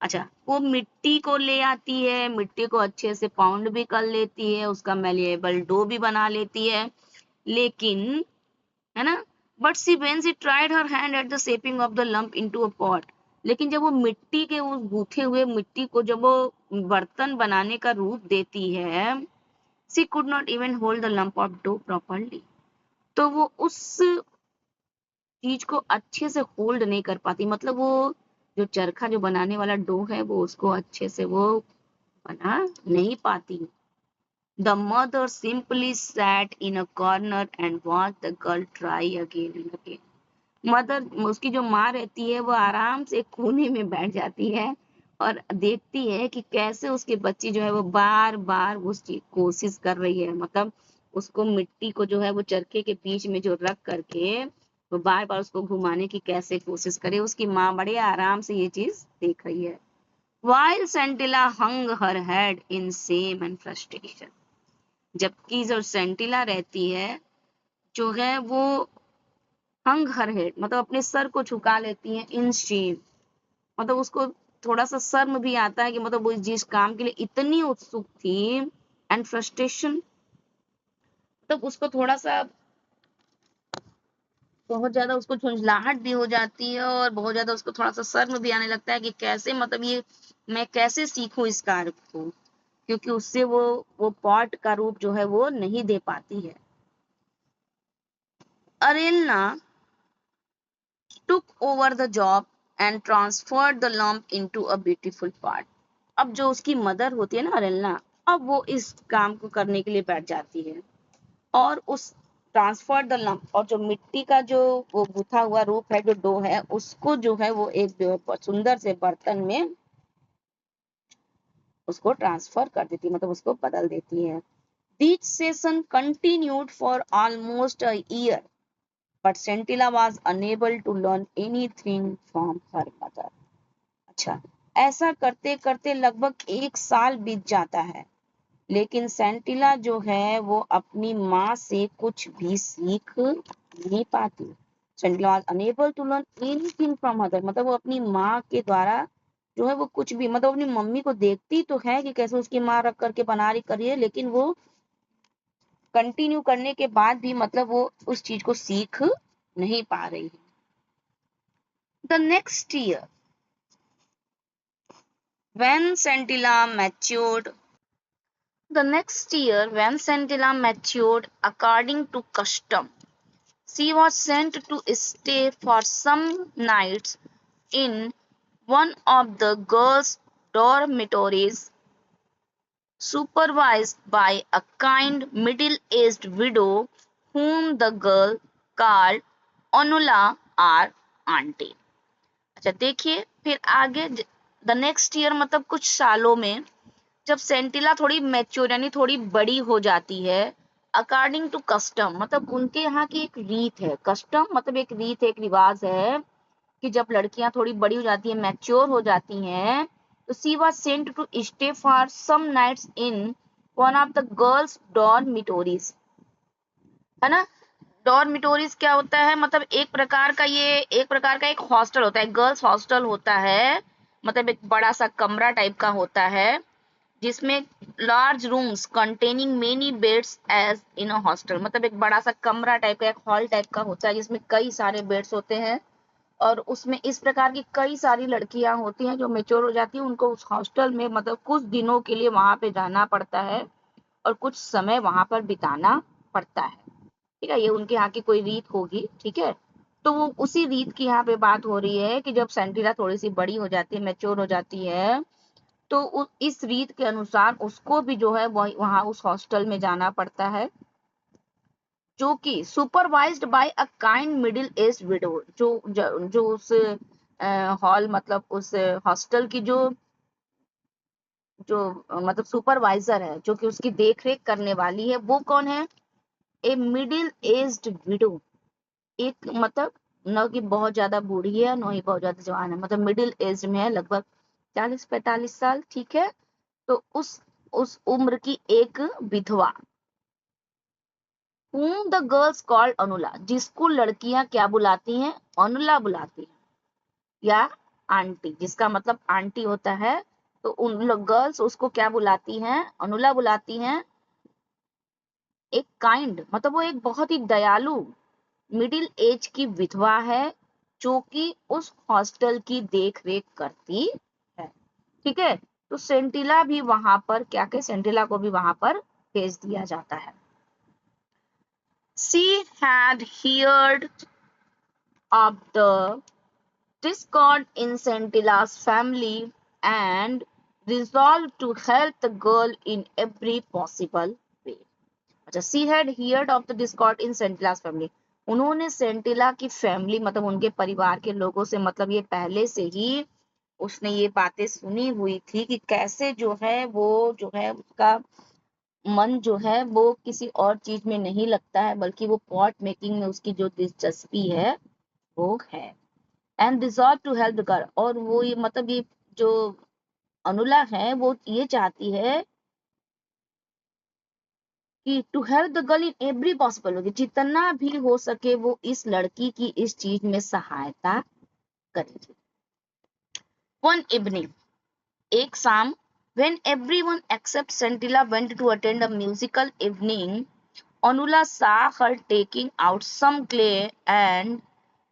अच्छा, वो मिट्टी को ले आती है, मिट्टी को अच्छे से पाउंड भी कर लेती है, उसका मैलिएबल डो भी बना लेती है, लेकिन है ना, but see when she tried her hand at the shaping of the lump into a pot. लेकिन जब वो मिट्टी के उस गूथे हुए मिट्टी को जब वो बर्तन बनाने का रूप देती है, she could not even hold the lump of dough properly. तो वो उस चीज को अच्छे से होल्ड नहीं कर पाती, मतलब वो जो चरखा जो बनाने वाला डो है वो उसको अच्छे से वो बना नहीं पाती. The mother simply sat in a corner and watched the girl try again and again. Mother उसकी जो माँ रहती है वो आराम से एक कोने में बैठ जाती है और देखती है कि कैसे उसके बच्ची जो है वो बार बार उस चीज कोशिश कर रही है, मतलब उसको मिट्टी को जो है वो चरखे के बीच में जो रख करके वो बार बार उसको घुमाने की कैसे कोशिश करे. उसकी माँ बड़े आराम से ये चीज देख रही है. While Scintilla hung her head in shame and frustration. जबकि जो सेंटिला रहती है जो है वो हंग हर हेड मतलब अपने सर को झुका लेती है इन शेम, मतलब उसको थोड़ा सा शर्म भी आता है कि मतलब वो जिस काम के लिए इतनी उत्सुक थी. एंड फ्रस्ट्रेशन मतलब उसको थोड़ा सा बहुत ज्यादा उसको झुंझलाहट भी हो जाती है और बहुत ज्यादा उसको थोड़ा सा शर्म भी आने लगता है कि कैसे मतलब ये मैं कैसे सीखूं इस कार्य को, क्योंकि उससे वो पॉट का रूप जो है वो नहीं दे पाती है. अरेलना took over the job and transferred the lump into a beautiful part. अब जो उसकी मदर होती है ना अरेलना, अब वो इस काम को करने के लिए बैठ जाती है और उस ट्रांसफर द लंप और जो मिट्टी का जो वो गुथा हुआ रूप है जो डो है उसको जो है वो एक सुंदर से बर्तन में उसको ट्रांसफर कर देती है, मतलब उसको बदल देती है. This session continued for almost a year. But Scintilla was unable to learn anything from her mother. अच्छा, ऐसा करते करते लगभग 1 साल बीत जाता है, लेकिन सेंटिला जो है वो अपनी माँ से कुछ भी सीख नहीं पाती। Sentila was unable to learn anything from mother, मतलब वो अपनी माँ के द्वारा जो है वो कुछ भी, मतलब अपनी मम्मी को देखती तो है कि कैसे उसकी माँ रख करके बना रही करिए, लेकिन वो कंटिन्यू करने के बाद भी मतलब वो उस चीज को सीख नहीं पा रही है। The next year when Sentila matured The next year, when Scintilla matured according to custom, she was sent to stay for some nights in one of the girls' dormitories, supervised by a kind middle-aged widow whom the girl called Onula or Auntie. अच्छा देखिए फिर आगे the next year मतलब कुछ सालों में जब सेंटिला थोड़ी मैच्योर यानी थोड़ी बड़ी हो जाती है, अकॉर्डिंग टू कस्टम मतलब उनके यहाँ की एक रीत है, कस्टम मतलब एक रीत है, एक रिवाज है कि जब लड़कियां थोड़ी बड़ी हो जाती है, मैच्योर हो जाती हैं, तो she was sent to stay for some nights in one of the girls dormitories, है ना। डॉर्मिटोरीज क्या होता है, मतलब एक प्रकार का ये एक प्रकार का एक हॉस्टल होता है, गर्ल्स हॉस्टल होता है, मतलब एक बड़ा सा कमरा टाइप का होता है जिसमें large rooms containing many beds as in a hostel, मतलब एक बड़ा सा कमरा टाइप का एक हॉल टाइप का होता है जिसमें कई सारे बेड्स होते हैं और उसमें इस प्रकार की कई सारी लड़कियां होती हैं जो मेच्योर हो जाती हैं, उनको उस हॉस्टल में मतलब कुछ दिनों के लिए वहां पे रहना पड़ता है और कुछ समय वहां पर बिताना पड़ता है, ठीक है। ये उनके यहाँ की कोई रीत होगी, ठीक है। तो वो उसी रीत की यहाँ पे बात हो रही है कि जब सेंटिला थोड़ी सी बड़ी हो जाती है, मैच्योर हो जाती है, तो इस रीत के अनुसार उसको भी जो है वहां उस हॉस्टल में जाना पड़ता है, जो कि supervised by a kind middle age widow, जो उस हॉल मतलब उस हॉस्टल की जो जो मतलब सुपरवाइजर है, जो कि उसकी देख रेख करने वाली है, वो कौन है, ए मिडिल एज्ड विडो, एक मतलब न कि बहुत ज्यादा बूढ़ी है न ही बहुत ज्यादा जवान है, मतलब मिडिल एज में है, लगभग 40-45 साल, ठीक है। तो उस उम्र की एक विधवा, whom the girls called Anula, जिसको लड़कियां क्या बुलाती हैं, अनुला बुलाती हैं या आंटी, जिसका मतलब आंटी होता है, तो उन गर्ल्स उसको क्या बुलाती हैं, अनुला बुलाती हैं। एक काइंड मतलब वो एक बहुत ही दयालु मिडिल एज की विधवा है जो कि उस हॉस्टल की देख रेख करती है, ठीक है। तो सेंटिला भी वहां पर क्या के सेंटिला को भी वहां पर भेज दिया जाता है। She had heard of the discord in Scintilla's family and resolved to help the girl in every possible way. अच्छा, she had heard of the discord in Scintilla's family. उन्होंने सेंटिला की फैमिली मतलब उनके परिवार के लोगों से मतलब ये पहले से ही उसने ये बातें सुनी हुई थी कि कैसे जो है वो जो है उसका मन जो है वो किसी और चीज में नहीं लगता है, बल्कि वो पॉट मेकिंग में उसकी जो दिलचस्पी है वो है। And resolve to help the girl, और वो ये मतलब ये जो अनुला है वो ये चाहती है कि to help the girl in every possible way, जितना भी हो सके वो इस लड़की की इस चीज में सहायता करेगी। वन इवनिंग, एक शाम, when everyone except Scintilla went to attend a musical evening, Anula saw her taking out some clay and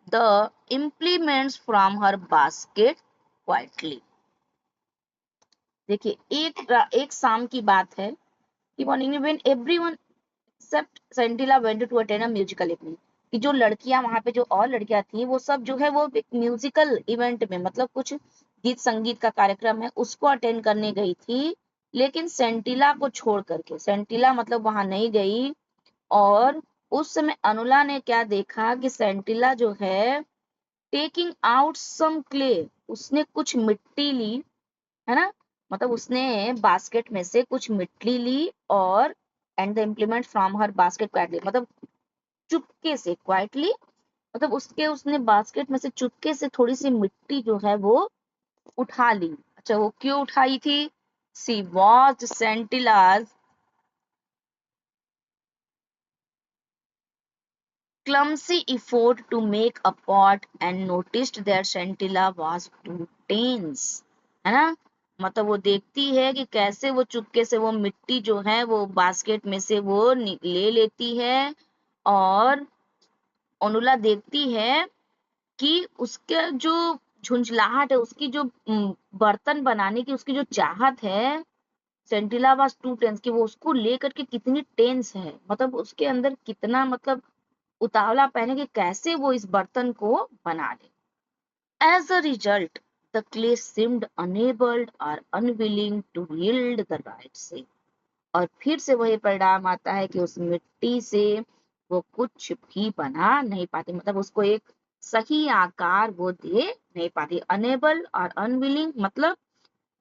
the implements from her basket quietly. देखिए एक शाम की बात है कि मॉर्निंग में when everyone except Scintilla went to attend a musical evening, कि जो लड़कियां वहां पे जो और लड़कियां थी वो सब जो है वो एक म्यूजिकल इवेंट में मतलब कुछ गीत संगीत का कार्यक्रम है उसको अटेंड करने गई थी, लेकिन सेंटिला को छोड़ करके, सेंटिला मतलब वहां नहीं गई। और उस समय अनुला ने क्या देखा कि सेंटिला जो है टेकिंग आउट सम क्ले, उसने कुछ मिट्टी ली, है ना, मतलब उसने बास्केट में से कुछ मिट्टी ली और and the implement from her basket quietly, मतलब चुपके से क्वाइटली, मतलब उसने बास्केट में से चुपके से थोड़ी सी मिट्टी जो है वो उठा ली। अच्छा वो क्यों उठाई थी, सी watched सेंटिलाज clumsy effort to make a pot and noticed their scintilla was too tense, है ना। मतलब वो देखती है कि कैसे वो चुपके से वो मिट्टी जो है वो बास्केट में से वो ले लेती है, और अनुला देखती है कि उसका जो झुंझलाहट है, उसकी जो बर्तन बनाने की उसकी जो चाहत है, सेंटिला वाज टू टेंस, कि वो उसको लेकर के कितनी टेंस है, मतलब उसके अंदर कितना मतलब उतावला पहने कि कैसे वो इस बर्तन को बना ले। As a result the clay seemed unable or unwilling to yield the right shape, और फिर से वही परिणाम आता है कि उस मिट्टी से वो कुछ भी बना नहीं पाती, मतलब उसको एक सही आकार वो दे नहीं पाती। अनेबल और अनविलिंग मतलब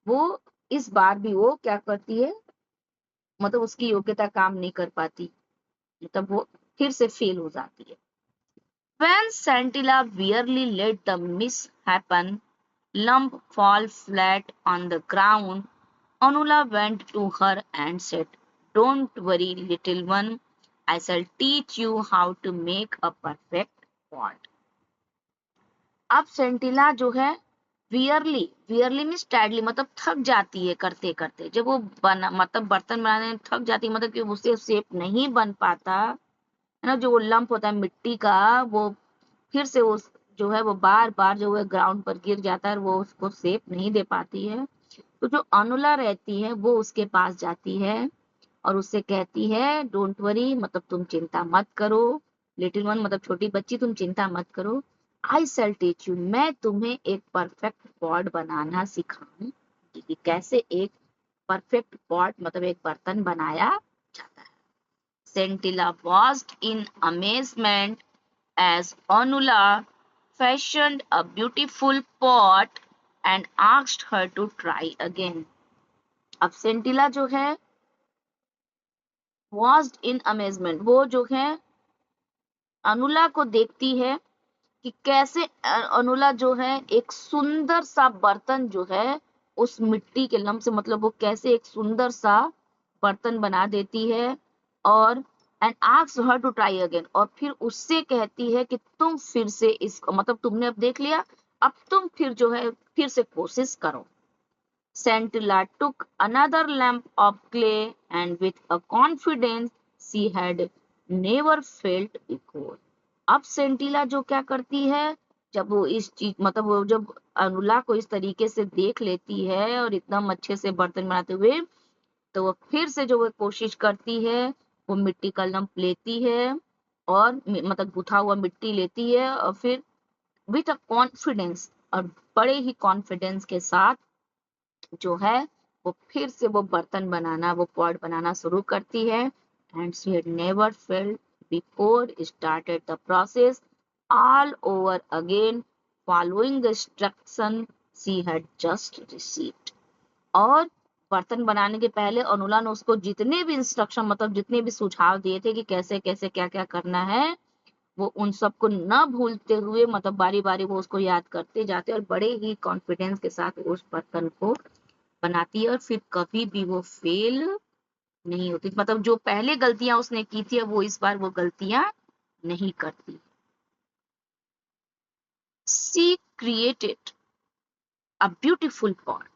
वो इस बार भी वो क्या करती है, मतलब उसकी योग्यता काम नहीं कर पाती, मतलब वो फिर से फेल हो जाती है। When Scintilla wearily let the mishhapen lump fall flat on the ground, Anula went to her and said, "Don't worry, little one. I shall teach you how to make a perfect pot." अब सेंटिला जो है verily means टैडली, मतलब थक जाती है करते करते, जब वो बना मतलब बर्तन बनाने में थक जाती है, मतलब कि उससे शेप नहीं बन पाता है ना, जो वो लंप होता है मिट्टी का, वो फिर से उस जो है वो बार बार जो है ग्राउंड पर गिर जाता है, वो उसको शेप नहीं दे पाती है। तो जो अनुला रहती है वो उसके पास जाती है और उससे कहती है डोंट वरी, मतलब तुम चिंता मत करो, लिटिल वन मतलब छोटी बच्ची तुम चिंता मत करो, आई सेल टीच यू, मैं तुम्हें एक परफेक्ट पॉट बनाना सिखाऊंगी कि कैसे एक परफेक्ट पॉट मतलब एक बर्तन बनाया जाता है। सेंटिला वाज्ड इन amazement as Anula fashioned a beautiful pot and asked her to try again. अब सेंटिला जो है was in amazement, वो जो है अनुला को देखती है कि कैसे अनुला जो है एक सुंदर सा बर्तन जो है उस मिट्टी के लम्ब से, मतलब वो कैसे एक सुंदर सा बर्तन बना देती है, और and asks her to try again, और फिर उससे कहती है कि तुम फिर से इसको, मतलब तुमने अब देख लिया, अब तुम फिर जो है फिर से कोशिश करो। Scintilla took another lump of clay and with a confidence she had never felt before. अब सेंटिला जो क्या करती है, जब वो इस चीज मतलब वो जब अनुला को इस तरीके से देख लेती है और एकदम अच्छे से बर्तन बनाते हुए, तो वो फिर से जो वो कोशिश करती है, वो मिट्टी का लंप लेती है और मतलब गुथा हुआ मिट्टी लेती है, और फिर विथ अ कॉन्फिडेंस, और बड़े ही कॉन्फिडेंस के साथ जो है वो फिर से वो बर्तन बनाना, वो पॉट बनाना शुरू करती है। And she had never failed before started the process all over again following the instruction she had just received. और बर्तन बनाने के पहले अनुला ने उसको जितने भी इंस्ट्रक्शन मतलब जितने भी सुझाव दिए थे कि कैसे कैसे क्या क्या करना है, वो उन सबको न भूलते हुए मतलब बारी बारी वो उसको याद करते जाते और बड़े ही कॉन्फिडेंस के साथ उस बर्तन को बनाती है, और फिर कभी भी वो फेल नहीं होती, मतलब जो पहले गलतियां उसने की थी वो इस बार वो गलतियां नहीं करती। She created a beautiful pot.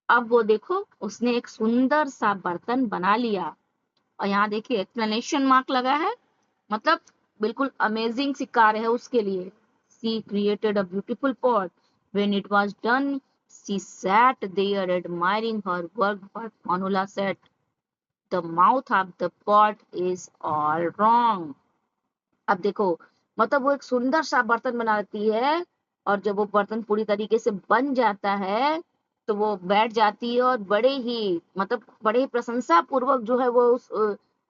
अब वो देखो उसने एक सुंदर सा बर्तन बना लिया, और यहाँ देखिए एक्सप्लेनेशन मार्क लगा है, मतलब बिल्कुल अमेजिंग सी कार्य है उसके लिए। She created a beautiful pot. When it was done, she sat there admiring her work, but Manula said, "The mouth of the pot is all wrong." अब देखो मतलब वो एक सुंदर सा बर्तन बनाती है, और जब वो बर्तन पूरी तरीके से बन जाता है तो वो बैठ जाती है और बड़े ही मतलब बड़े ही प्रशंसा पूर्वक जो है वो उस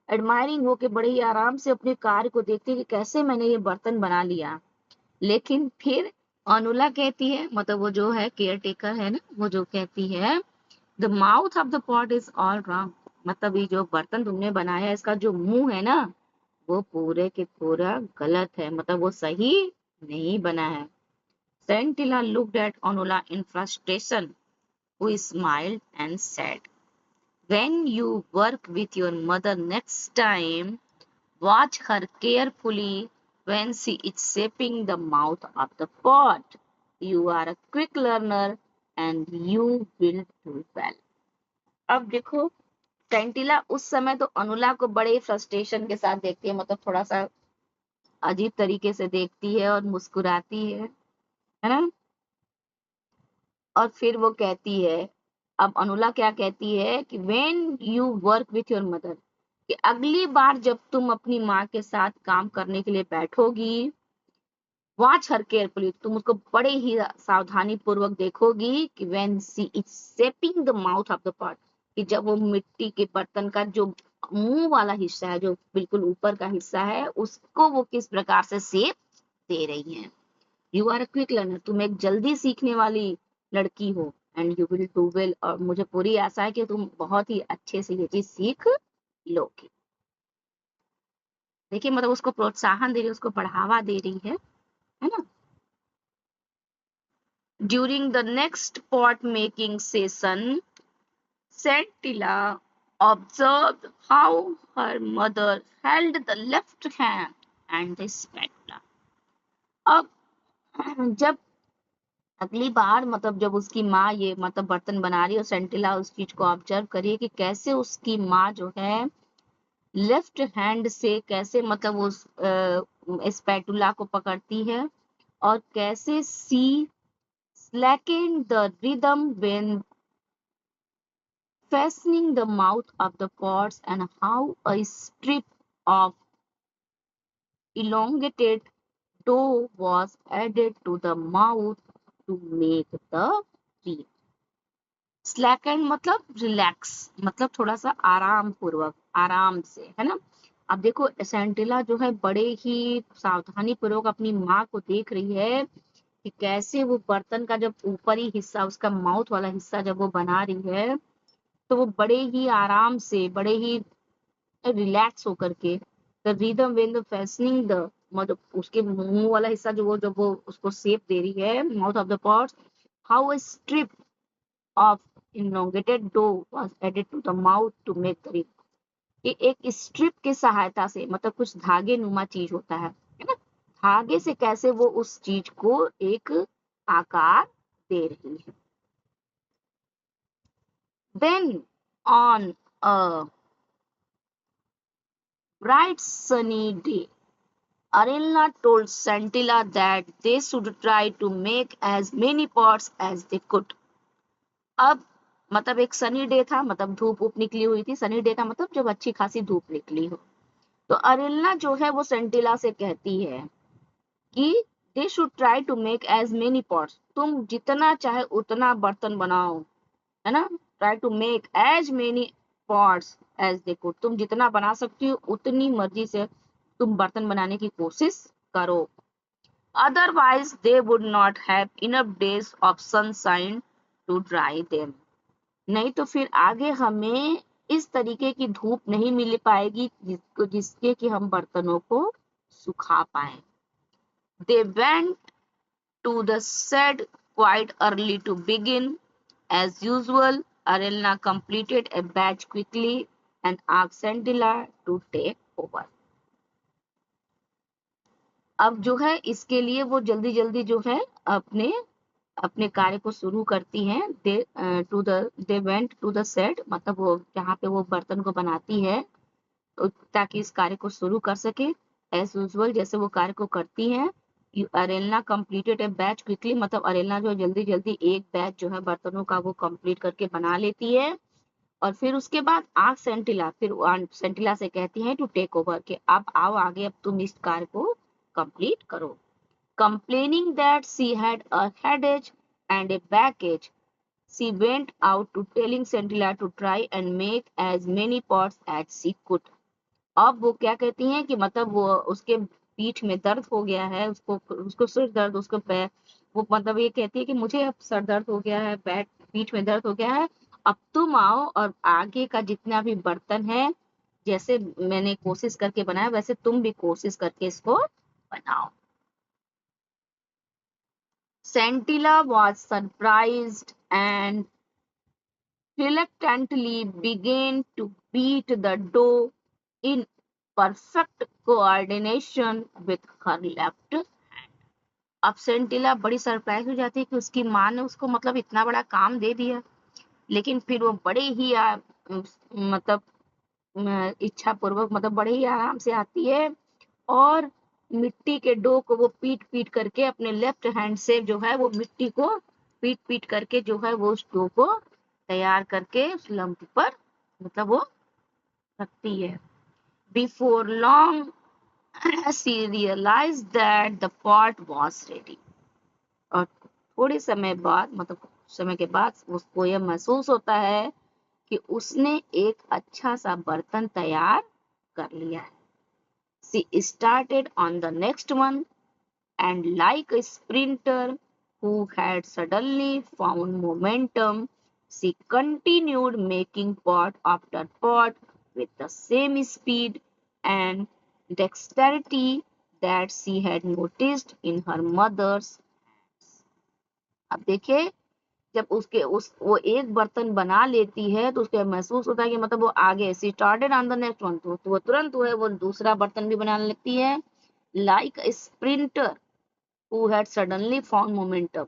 एडमायरिंग होके बड़े ही आराम से अपने कार्य को देखती है कि कैसे मैंने ये बर्तन बना लिया। लेकिन फिर अनुला कहती है, मतलब वो जो है केयर टेकर है ना, वो जो कहती है the mouth of the pot is all wrong, मतलब ये जो बर्तन तुमने बनाया है इसका जो मुंह है ना वो पूरे के पूरा गलत है, मतलब वो सही नहीं बना है। Sentila looked at Anula in frustration, who smiled and said, "When you work with your mother next time, Watch her carefully when she is shaping the mouth of the pot. You are a quick learner and you will do well. अब देखो, सेंटिला उस समय तो अनुला को बड़े frustration के साथ देखती है, मतलब थोड़ा सा अजीब तरीके से देखती है और मुस्कुराती है ना। और फिर वो कहती है, अब अनुला क्या कहती है कि when you work with your mother, कि अगली बार जब तुम अपनी माँ के साथ काम करने के लिए बैठोगी, वॉच हर केयरफुली, तुम उसको बड़े ही सावधानी पूर्वक देखोगी कि when she is shaping the mouth of the pot, कि जब वो मिट्टी के बर्तन का जो मुंह वाला हिस्सा है, जो बिल्कुल ऊपर का हिस्सा है, उसको वो किस प्रकार से शेप दे रही है। You are a quick learner, तुम एक जल्दी सीखने वाली लड़की हो, and you will do well, और मुझे पूरी आशा है कि तुम बहुत ही अच्छे से ये चीज सीख लोगी। देखिए, मतलब उसको प्रोत्साहन दे रही है, उसको बढ़ावा दे रही है ना। During the next pot making session, Centilla observed how her mother held the left hand and the spatula. अब जब अगली बार, मतलब जब उसकी माँ ये मतलब बर्तन बना रही है, और सेंटिला उस चीज को ऑब्जर्व करिए कि कैसे उसकी माँ जो है लेफ्ट हैंड से कैसे मतलब उस स्पैटुला को पकड़ती है, और कैसे सी slackened the rhythm when fastening the mouth of the pots, and how a strip of elongated dough was added to the mouth to make the cream. Slacken मतलब रिलैक्स, मतलब थोड़ा सा आराम पूर्वक, आराम से, है ना। अब देखो, सेंटिला जो है बड़े ही सावधानी पूर्वक अपनी माँ को देख रही है कि कैसे वो बर्तन का जब ऊपरी हिस्सा, उसका माउथ वाला हिस्सा जब वो बना रही है, तो वो बड़े ही आराम से, बड़े ही रिलैक्स होकर के, the rhythm when the fastening the, मतलब उसके मुंह वाला हिस्सा जो वो, जब वो उसको शेप दे रही है mouth of the pot, how a strip of elongated dough was added to the mouth to make the ring. ये एक स्ट्रिप की सहायता से, मतलब कुछ धागे नुमा चीज होता है ना, धागे से कैसे वो उस चीज को एक आकार दे रही है। Then on a bright sunny day, Arelna told Santilla that they should try to make as many pots as they could. अब मतलब एक सनी डे था, मतलब धूप ऊप निकली हुई थी। सनी डे का मतलब जब अच्छी खासी धूप निकली हो। तो अरेलना जो है वो सेंटिला से कहती है कि they should try to make as many pots, तुम जितना चाहे उतना बर्तन बनाओ, है ना। Try to make as many pots as they could, तुम जितना बना सकती हो उतनी मर्जी से तुम बर्तन बनाने की कोशिश करो। Otherwise, they would not have enough days of sunshine to dry them. नहीं तो फिर आगे हमें इस तरीके की धूप नहीं मिल पाएगी जिसके कि हम बर्तनों को सुखा पाए। They went to the shed quite early to begin. As usual, Arelna completed a batch quickly and asked Sandila to take over. अब जो है इसके लिए वो जल्दी जल्दी जो है अपने अपने कार्य को शुरू करती हैं। They went to the shed, मतलब वो जहाँ पे वो बर्तन को बनाती है, ताकि इस कार्य को शुरू कर सके। एज यूजुअल, जैसे वो कार्य को करती हैं। अरेलना कंप्लीटेड ए बैच क्विकली, मतलब अरेलना जो जल्दी जल्दी एक बैच जो है बर्तनों का वो कंप्लीट करके बना लेती है। और फिर उसके बाद सेंटिला, फिर सेंटिला से कहती है टू टेक ओवर, कि अब आओ आगे, अब तुम इस कार्य को कंप्लीट करो। Complaining that she had a headache and a backache, she went out to telling Centilla to try and make as many pots as she could. अब वो क्या कहती हैं कि मतलब वो उसके पीठ में दर्द हो गया है, उसको उसको सिर दर्द, उसको पैर, वो मतलब ये कहती है कि मुझे अब सर दर्द हो गया है, पीठ में दर्द हो गया है, अब तुम आओ और आगे का जितना भी बर्तन है, जैसे मैंने कोशिश करके बनाया वैसे तुम भी कोशिश करके इसको बनाओ। Santilla was surprised and reluctantly began to beat the dough in perfect coordination with her left hand. अब सेंटिला बड़ी सरप्राइज हो जाती है कि उसकी माँ ने उसको मतलब इतना बड़ा काम दे दिया, लेकिन फिर वो बड़े ही मतलब इच्छा पूर्वक मतलब बड़े ही आराम से आती है और मिट्टी के डो को वो पीट पीट करके अपने लेफ्ट हैंड से जो है वो मिट्टी को पीट पीट करके जो है वो उस डो को तैयार करके उस लंप पर मतलब वो रखती है. Before long she realized that the pot was ready. और थोड़े समय बाद मतलब समय के बाद उसको यह महसूस होता है कि उसने एक अच्छा सा बर्तन तैयार कर लिया है. She started on the next one and like a sprinter who had suddenly found momentum, she continued making pot after pot with the same speed and dexterity that she had noticed in her mother's. अब देखिए, जब उसके वो एक बर्तन बना लेती है तो उसको महसूस होता है कि मतलब वो आगे she started on the next one, तो वो तुरंत जो है वो दूसरा बर्तन भी बनाने लगती है. Like sprinter who had suddenly found momentum.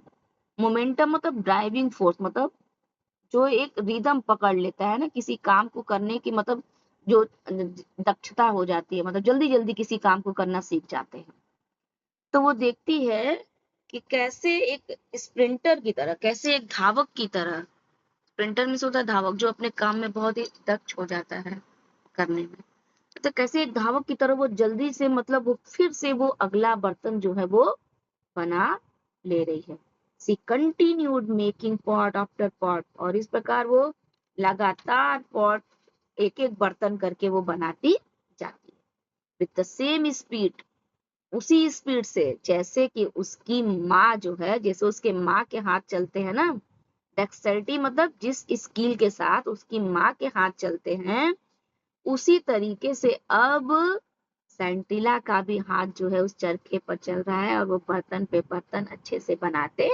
Momentum मतलब ड्राइविंग फोर्स, मतलब जो एक रिदम पकड़ लेता है ना किसी काम को करने की, मतलब जो दक्षता हो जाती है, मतलब जल्दी जल्दी किसी काम को करना सीख जाते हैं. तो वो देखती है कि कैसे एक स्प्रिंटर की तरह, कैसे एक धावक की तरह, स्प्रिंटर में से होता है धावक जो अपने काम में बहुत ही दक्ष हो जाता है करने में, तो कैसे एक धावक की तरह वो जल्दी से मतलब वो फिर से वो अगला बर्तन जो है वो बना ले रही है. She continued making pot after pot, और इस प्रकार वो लगातार पॉट एक एक बर्तन करके वो बनाती जाती है. With the same speed, उसी स्पीड से जैसे कि उसकी माँ जो है, जैसे उसके माँ के हाथ चलते हैं ना, डेक्सटरिटी मतलब जिस स्किल के साथ उसकी माँ के हाथ चलते हैं, उसी तरीके से अब सेंटिला का भी हाथ जो है उस चरखे पर चल रहा है और वो बर्तन पे बर्तन अच्छे से बनाते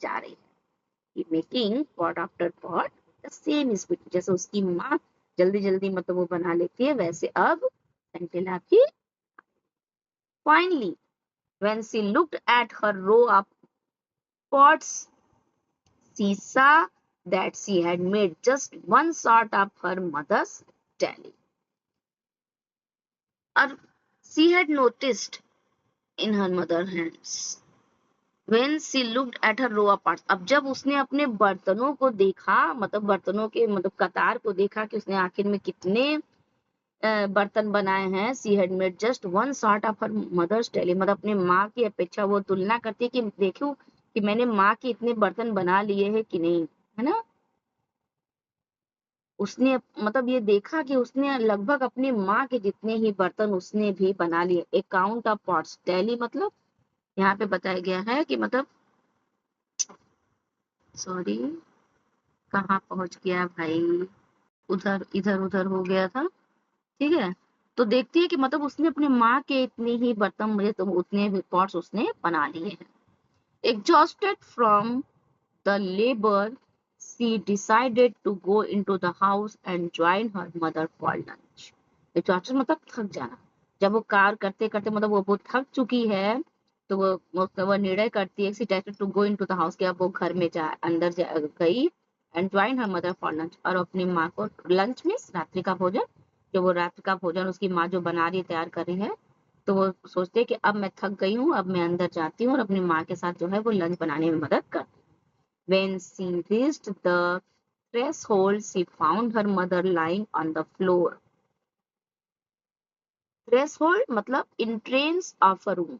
जा रही है. Making pot after pot the same speed, जैसे उसकी माँ जल्दी जल्दी मतलब वो बना लेती है, वैसे अब सेंटिला भी. Finally when she looked at her row of pots, she saw that she had made just one sort of her mother's tally. Or she had noticed in her mother's hands. When she looked at her row of pots, अब जब उसने अपने बर्तनों को देखा, मतलब बर्तनों के मतलब कतार को देखा कि उसने आखिर में कितने बर्तन बनाए हैं. She had made just one sort of her mother's tally, मतलब अपने माँ की अपेक्षा वो तुलना करती है कि देखो कि मैंने माँ के इतने बर्तन बना लिए हैं कि नहीं, है ना. उसने मतलब ये देखा कि उसने लगभग अपनी माँ के जितने ही बर्तन उसने भी बना लिए. ए काउंट ऑफ पॉट्स, टेली मतलब यहाँ पे बताया गया है कि मतलब सॉरी कहाँ पहुंच गया भाई, उधर इधर उधर हो गया था. ठीक है, तो देखती है कि मतलब उसने अपने माँ के इतने ही बर्तन, मुझे तो उतने भी पॉट्स उसने बना लिए हैं. Exhausted from the labour, she decided to go into the house and join her mother for lunch. Exhausted मतलब थक जाना. जब वो कार करते करते मतलब वो बहुत थक चुकी है, तो वो निर्णय करती है, she decided to go into the house, कि अब वो घर में गई and join her mother for lunch, और अपनी माँ को लंच में रात्रि का भोजन, जो वो रात्रि का भोजन उसकी माँ जो बना रही है, तैयार कर रही है, तो वो सोचते हैं कि अब मैं थक गई हूँ, अब मैं अंदर जाती हूँ और अपनी माँ के साथ जो है वो लंच बनाने में मदद कर. When she reached the threshold, she found her mother lying on the floor. Threshold मतलब entrance of a room,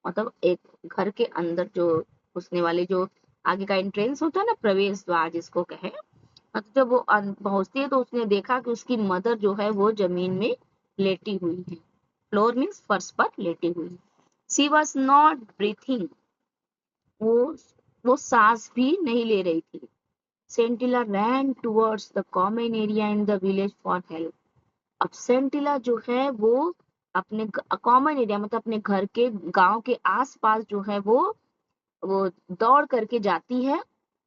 मतलब एक घर के अंदर जो घुसने वाले जो आगे का एंट्रेंस होता है ना, प्रवेश द्वार जिसको कहे, मतलब जब वो पहुंचती है तो उसने देखा कि उसकी मदर जो है वो जमीन में लेटी हुई है. फ्लोर मीन्स फर्श पर लेटी हुई. शी वॉज नॉट ब्रीथिंग, वो सांस भी नहीं ले रही थी. सेंटिला ran towards the common area in the village for help. अब सेंटिला जो है वो अपने कॉमन एरिया मतलब अपने घर के गांव के आसपास जो है वो दौड़ करके जाती है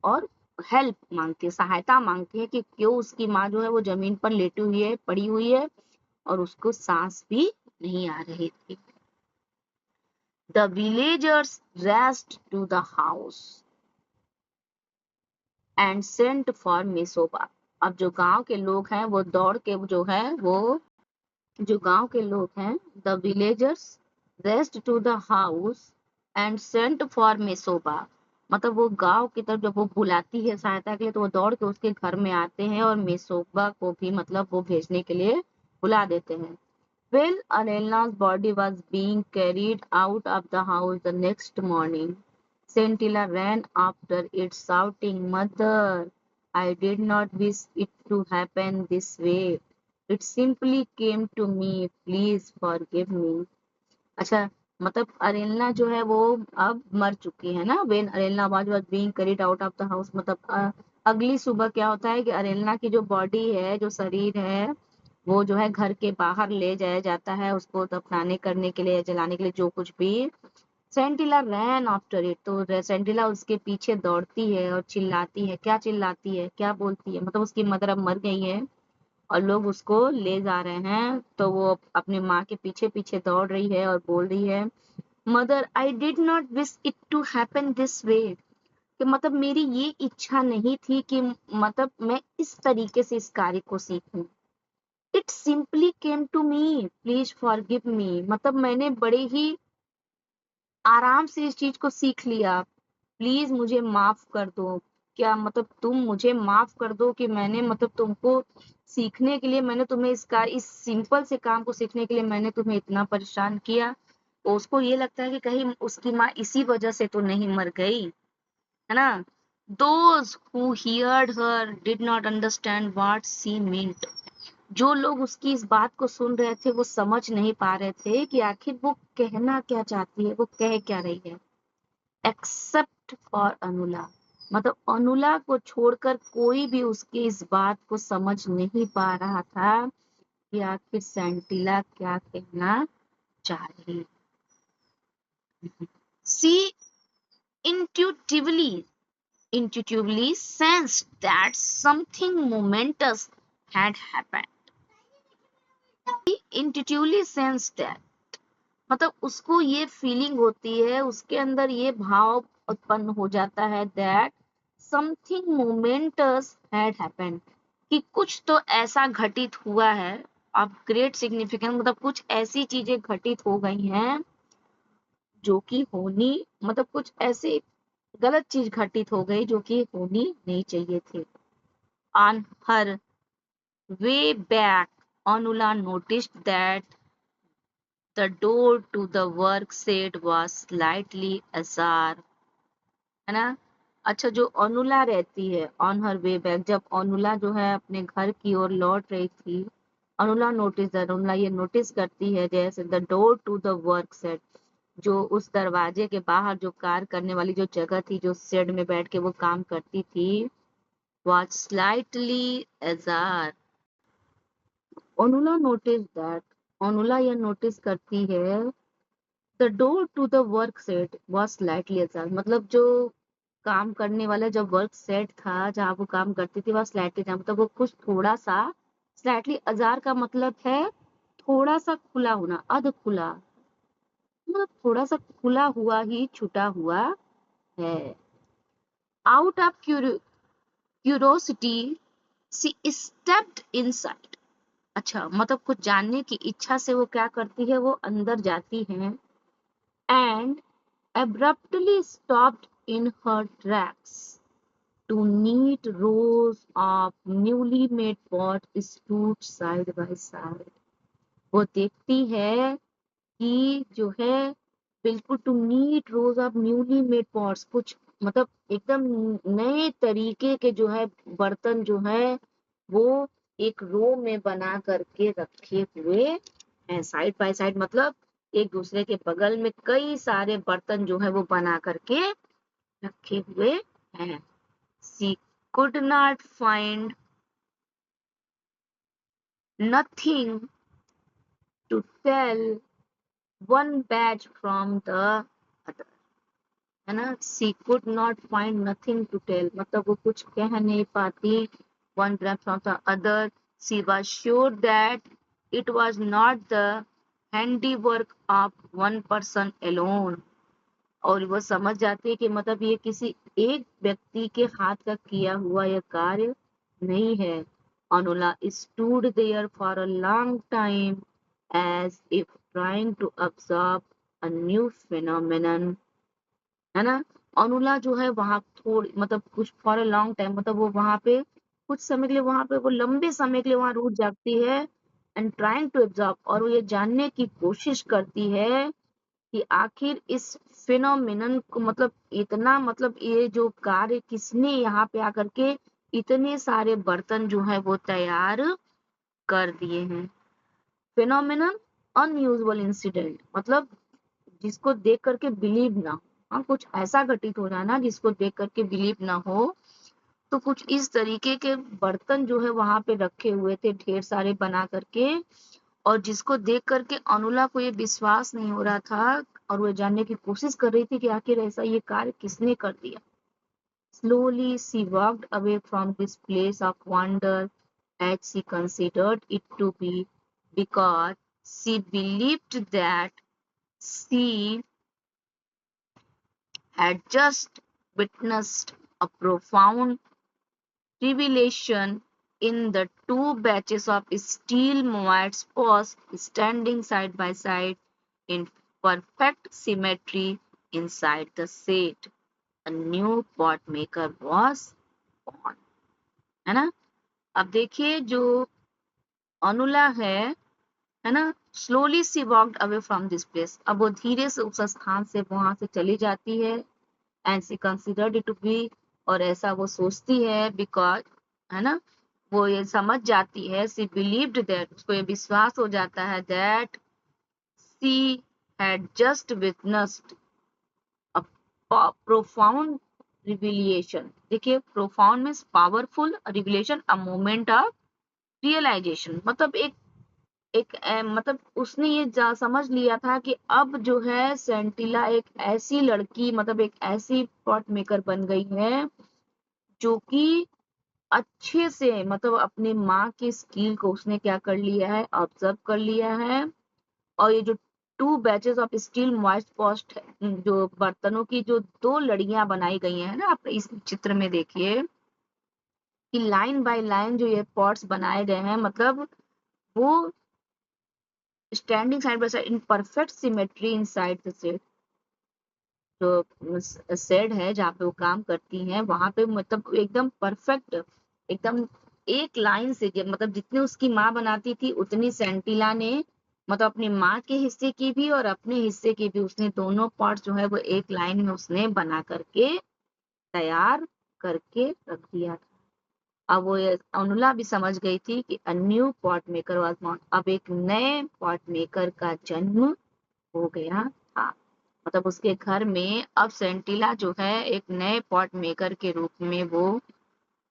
और हेल्प मांगती है, सहायता मांगती है कि क्यों उसकी माँ जो है वो जमीन पर लेटी हुई है, पड़ी हुई है और उसको सांस भी नहीं आ रही थी। The villagers rushed to the house and sent for Misopa. अब जो गांव के लोग हैं वो दौड़ के जो है वो जो गांव के लोग हैं, the villagers rushed to the house and sent for Misopa. मतलब वो गांव की तरफ जब वो बुलाती है सहायता के लिए तो वो दौड़ के उसके घर में आते हैं और मिसोबा को भी मतलब वो भेजने के लिए बुला देते हैं। When Anelna's body was being carried out of the house the next morning, Scintilla ran after it shouting, "Mother, I did not wish it to happen this way. It simply came to me. Please forgive me." अच्छा, मतलब अरेलना जो है वो अब मर चुकी है ना। When अरेलना was being carried out of the house, मतलब अगली सुबह क्या होता है कि अरेलना की जो बॉडी है, जो शरीर है, वो जो है घर के बाहर ले जाया जाता है उसको दफनाने करने के लिए, जलाने के लिए, जो कुछ भी। सेंटिला रैन आफ्टर इट, तो सेंटिला उसके पीछे दौड़ती है और चिल्लाती है। क्या चिल्लाती है, क्या बोलती है, मतलब उसकी मदर अब मर गई है और लोग उसको ले जा रहे हैं, तो वो अपनी माँ के पीछे पीछे दौड़ रही है और बोल रही है, mother I did not wish it to happen this way, कि मतलब मेरी ये इच्छा नहीं थी कि मतलब मैं इस तरीके से इस कार्य को सीखूं। It simply came to me, please forgive me, मतलब मैंने बड़े ही आराम से इस चीज को सीख लिया, प्लीज मुझे माफ कर दो। क्या मतलब तुम मुझे माफ कर दो कि मैंने मतलब तुमको सीखने के लिए, मैंने तुम्हें इस सिंपल से काम को सीखने के लिए मैंने तुम्हें इतना परेशान किया। तो उसको ये लगता है कि कहीं उसकी माँ इसी वजह से तो नहीं मर गई, है ना। Those who heard her did not understand what she meant. जो लोग उसकी इस बात को सुन रहे थे वो समझ नहीं पा रहे थे कि आखिर वो कहना क्या चाहती है, वो कह क्या रही है। एक्सेप्ट फॉर अनुला, मतलब अनुला को छोड़कर कोई भी उसकी इस बात को समझ नहीं पा रहा था कि आखिर सेंटिला क्या कहना चाह रही। सी intuitively intuitively sensed that something momentous had happened. Intuitively sensed that, मतलब उसको ये फीलिंग होती है, उसके अंदर ये भाव उत्पन्न हो जाता है that something momentous had happened, कि कुछ तो ऐसा घटित हुआ है। अब ग्रेट सिग्निफिकेंस मतलब कुछ ऐसी चीजें घटित हो गई हैं जो कि होनी, मतलब कुछ ऐसे गलत चीज घटित हो गई जो कि होनी नहीं चाहिए थी। On her way back, Anula noticed that the door to the work shed was slightly ajar, है ना। अच्छा, जो अनुला रहती है ऑन हर वे बैक, जब अनुला जो है अपने घर की ओर लौट रही थी, अनुला अनुला ये नोटिस करती है जैसे the door to the work shed, जो उस दरवाजे के बाहर जो कार्य करने वाली जो जगह थी, जो शेड में बैठ के वो काम करती थी, was slightly ajar. Onula noticed that, Onula यह नोटिस करती है, the door to the work set was slightly ajar, मतलब जो काम करने वाला जब वर्क सेट था जहाँ वो काम करती थी वह स्लाइटली था, मतलब वो कुछ थोड़ा सा, स्लाइटली अजार का मतलब है थोड़ा सा खुला होना, अध खुला, मतलब थोड़ा सा खुला हुआ ही छुटा हुआ है। Out of curiosity she stepped inside, अच्छा मतलब कुछ जानने की इच्छा से वो क्या करती है, वो अंदर जाती है। And abruptly stopped in her tracks. Two neat rows of newly made pots stood side by side. वो देखती है कि जो है बिल्कुल two neat rows of newly made pots, कुछ मतलब एकदम नए तरीके के जो है बर्तन जो है वो एक रो में बना करके रखे हुए हैं, साइड बाय साइड, मतलब एक दूसरे के बगल में कई सारे बर्तन जो है वो बना करके रखे हुए हैं। She could not find nothing to tell one batch from the other, है ना। She could not find nothing to tell, मतलब वो कुछ कह नहीं पाती one batch from the other. She was sure that it was not the handiwork of one person alone. और वो समझ जाती है कि मतलब ये किसी एक व्यक्ति के हाथ का किया हुआ यह कार्य नहीं है. Anula stood there for a long time as if trying to absorb a new phenomenon. है ना. अनुला जो है वहां थोड़ी मतलब कुछ फॉर अ लॉन्ग टाइम मतलब वो वहां पे कुछ समय के लिए वहां पे वो लंबे समय के लिए वहां रुक जाती है एंड ट्राइंग टू एब्जॉर्ब और वो ये जानने की कोशिश करती है कि आखिर इस फिनोमिनन को मतलब इतना मतलब ये जो कार्य किसने यहाँ पे आकर के इतने सारे बर्तन जो है वो तैयार कर दिए हैं. फिनोमिनन अनयूजुअल इंसिडेंट मतलब जिसको देख करके बिलीव ना हो. हाँ, कुछ ऐसा घटित हो जाना जिसको देख करके बिलीव ना हो. तो कुछ इस तरीके के बर्तन जो है वहां पे रखे हुए थे ढेर सारे बना करके और जिसको देख करके अनुला को ये विश्वास नहीं हो रहा था और वो जानने की कोशिश कर रही थी कि आखिर ऐसा ये कार्य किसने कर दिया. Slowly she walked away from this place of wonder as she considered it to be because she believed that she had just witnessed a profound revelation in the two batches of steel moids posts standing side by side in perfect symmetry inside the shed. A new pot maker was born. है ना. अब देखिए जो अनुला है ना, slowly she walked away from this place. अब वो धीरे से उस स्थान से वहां से चली जाती है and she considered it to be और ऐसा वो सोचती है बिकॉज है ना वो ये समझ जाती है सी बिलीव्ड दैट उसको ये विश्वास हो जाता है that she had just witnessed a profound revelation. देखिए profound means powerful, revelation a moment of realization मतलब मतलब उसने ये समझ लिया था कि अब जो है सेंटिला एक ऐसी लड़की मतलब एक ऐसी पॉट मेकर बन गई है जो कि अच्छे से मतलब अपनी माँ की स्किल को उसने क्या कर लिया है ऑब्जर्व कर लिया है. और ये जो to batches of steel moist post जो बर्तनों की जो दो लड़ियां बनाई गई हैं ना आप इस चित्र में देखिए कि लाइन बाय लाइन जो ये पॉट्स बनाए गए हैं मतलब वो standing side by side in perfect symmetry inside the set. जो सेड है जहाँ पे वो काम करती हैं वहां पे मतलब एकदम परफेक्ट एकदम एक लाइन से मतलब जितने उसकी माँ बनाती थी उतनी सेंटिला ने मतलब अपनी माँ के हिस्से की भी और अपने हिस्से की भी उसने दोनों पार्ट जो है वो एक लाइन में उसने बना करके तैयार करके रख दिया था. अब वो अनुला भी समझ गई थी कि a new pot maker was born. अब एक नए पॉट मेकर का जन्म हो गया था. मतलब उसके घर में अब सेंटिला जो है एक नए पॉट मेकर के रूप में वो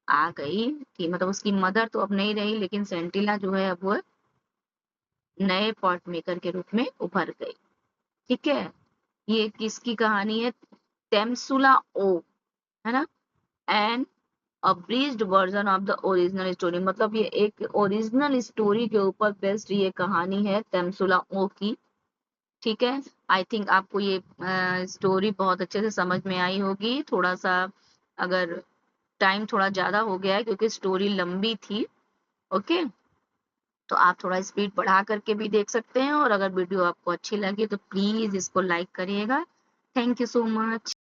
आ गई थी. मतलब उसकी मदर तो अब नहीं रही लेकिन सेंटिला जो है अब वो नए पॉट मेकर के रूप में उभर गई. ठीक है. ये किसकी कहानी है? तेमसुला ओ है ना. And abridged version of the original story मतलब ये एक ओरिजिनल स्टोरी के ऊपर बेस्ड ये कहानी है तेमसुला ओ की. ठीक है. आई थिंक आपको ये स्टोरी बहुत अच्छे से समझ में आई होगी. थोड़ा सा अगर टाइम थोड़ा ज्यादा हो गया है क्योंकि स्टोरी लंबी थी. ओके. तो आप थोड़ा स्पीड बढ़ा करके भी देख सकते हैं और अगर वीडियो आपको अच्छी लगी तो प्लीज इसको लाइक करिएगा. Thank you so much.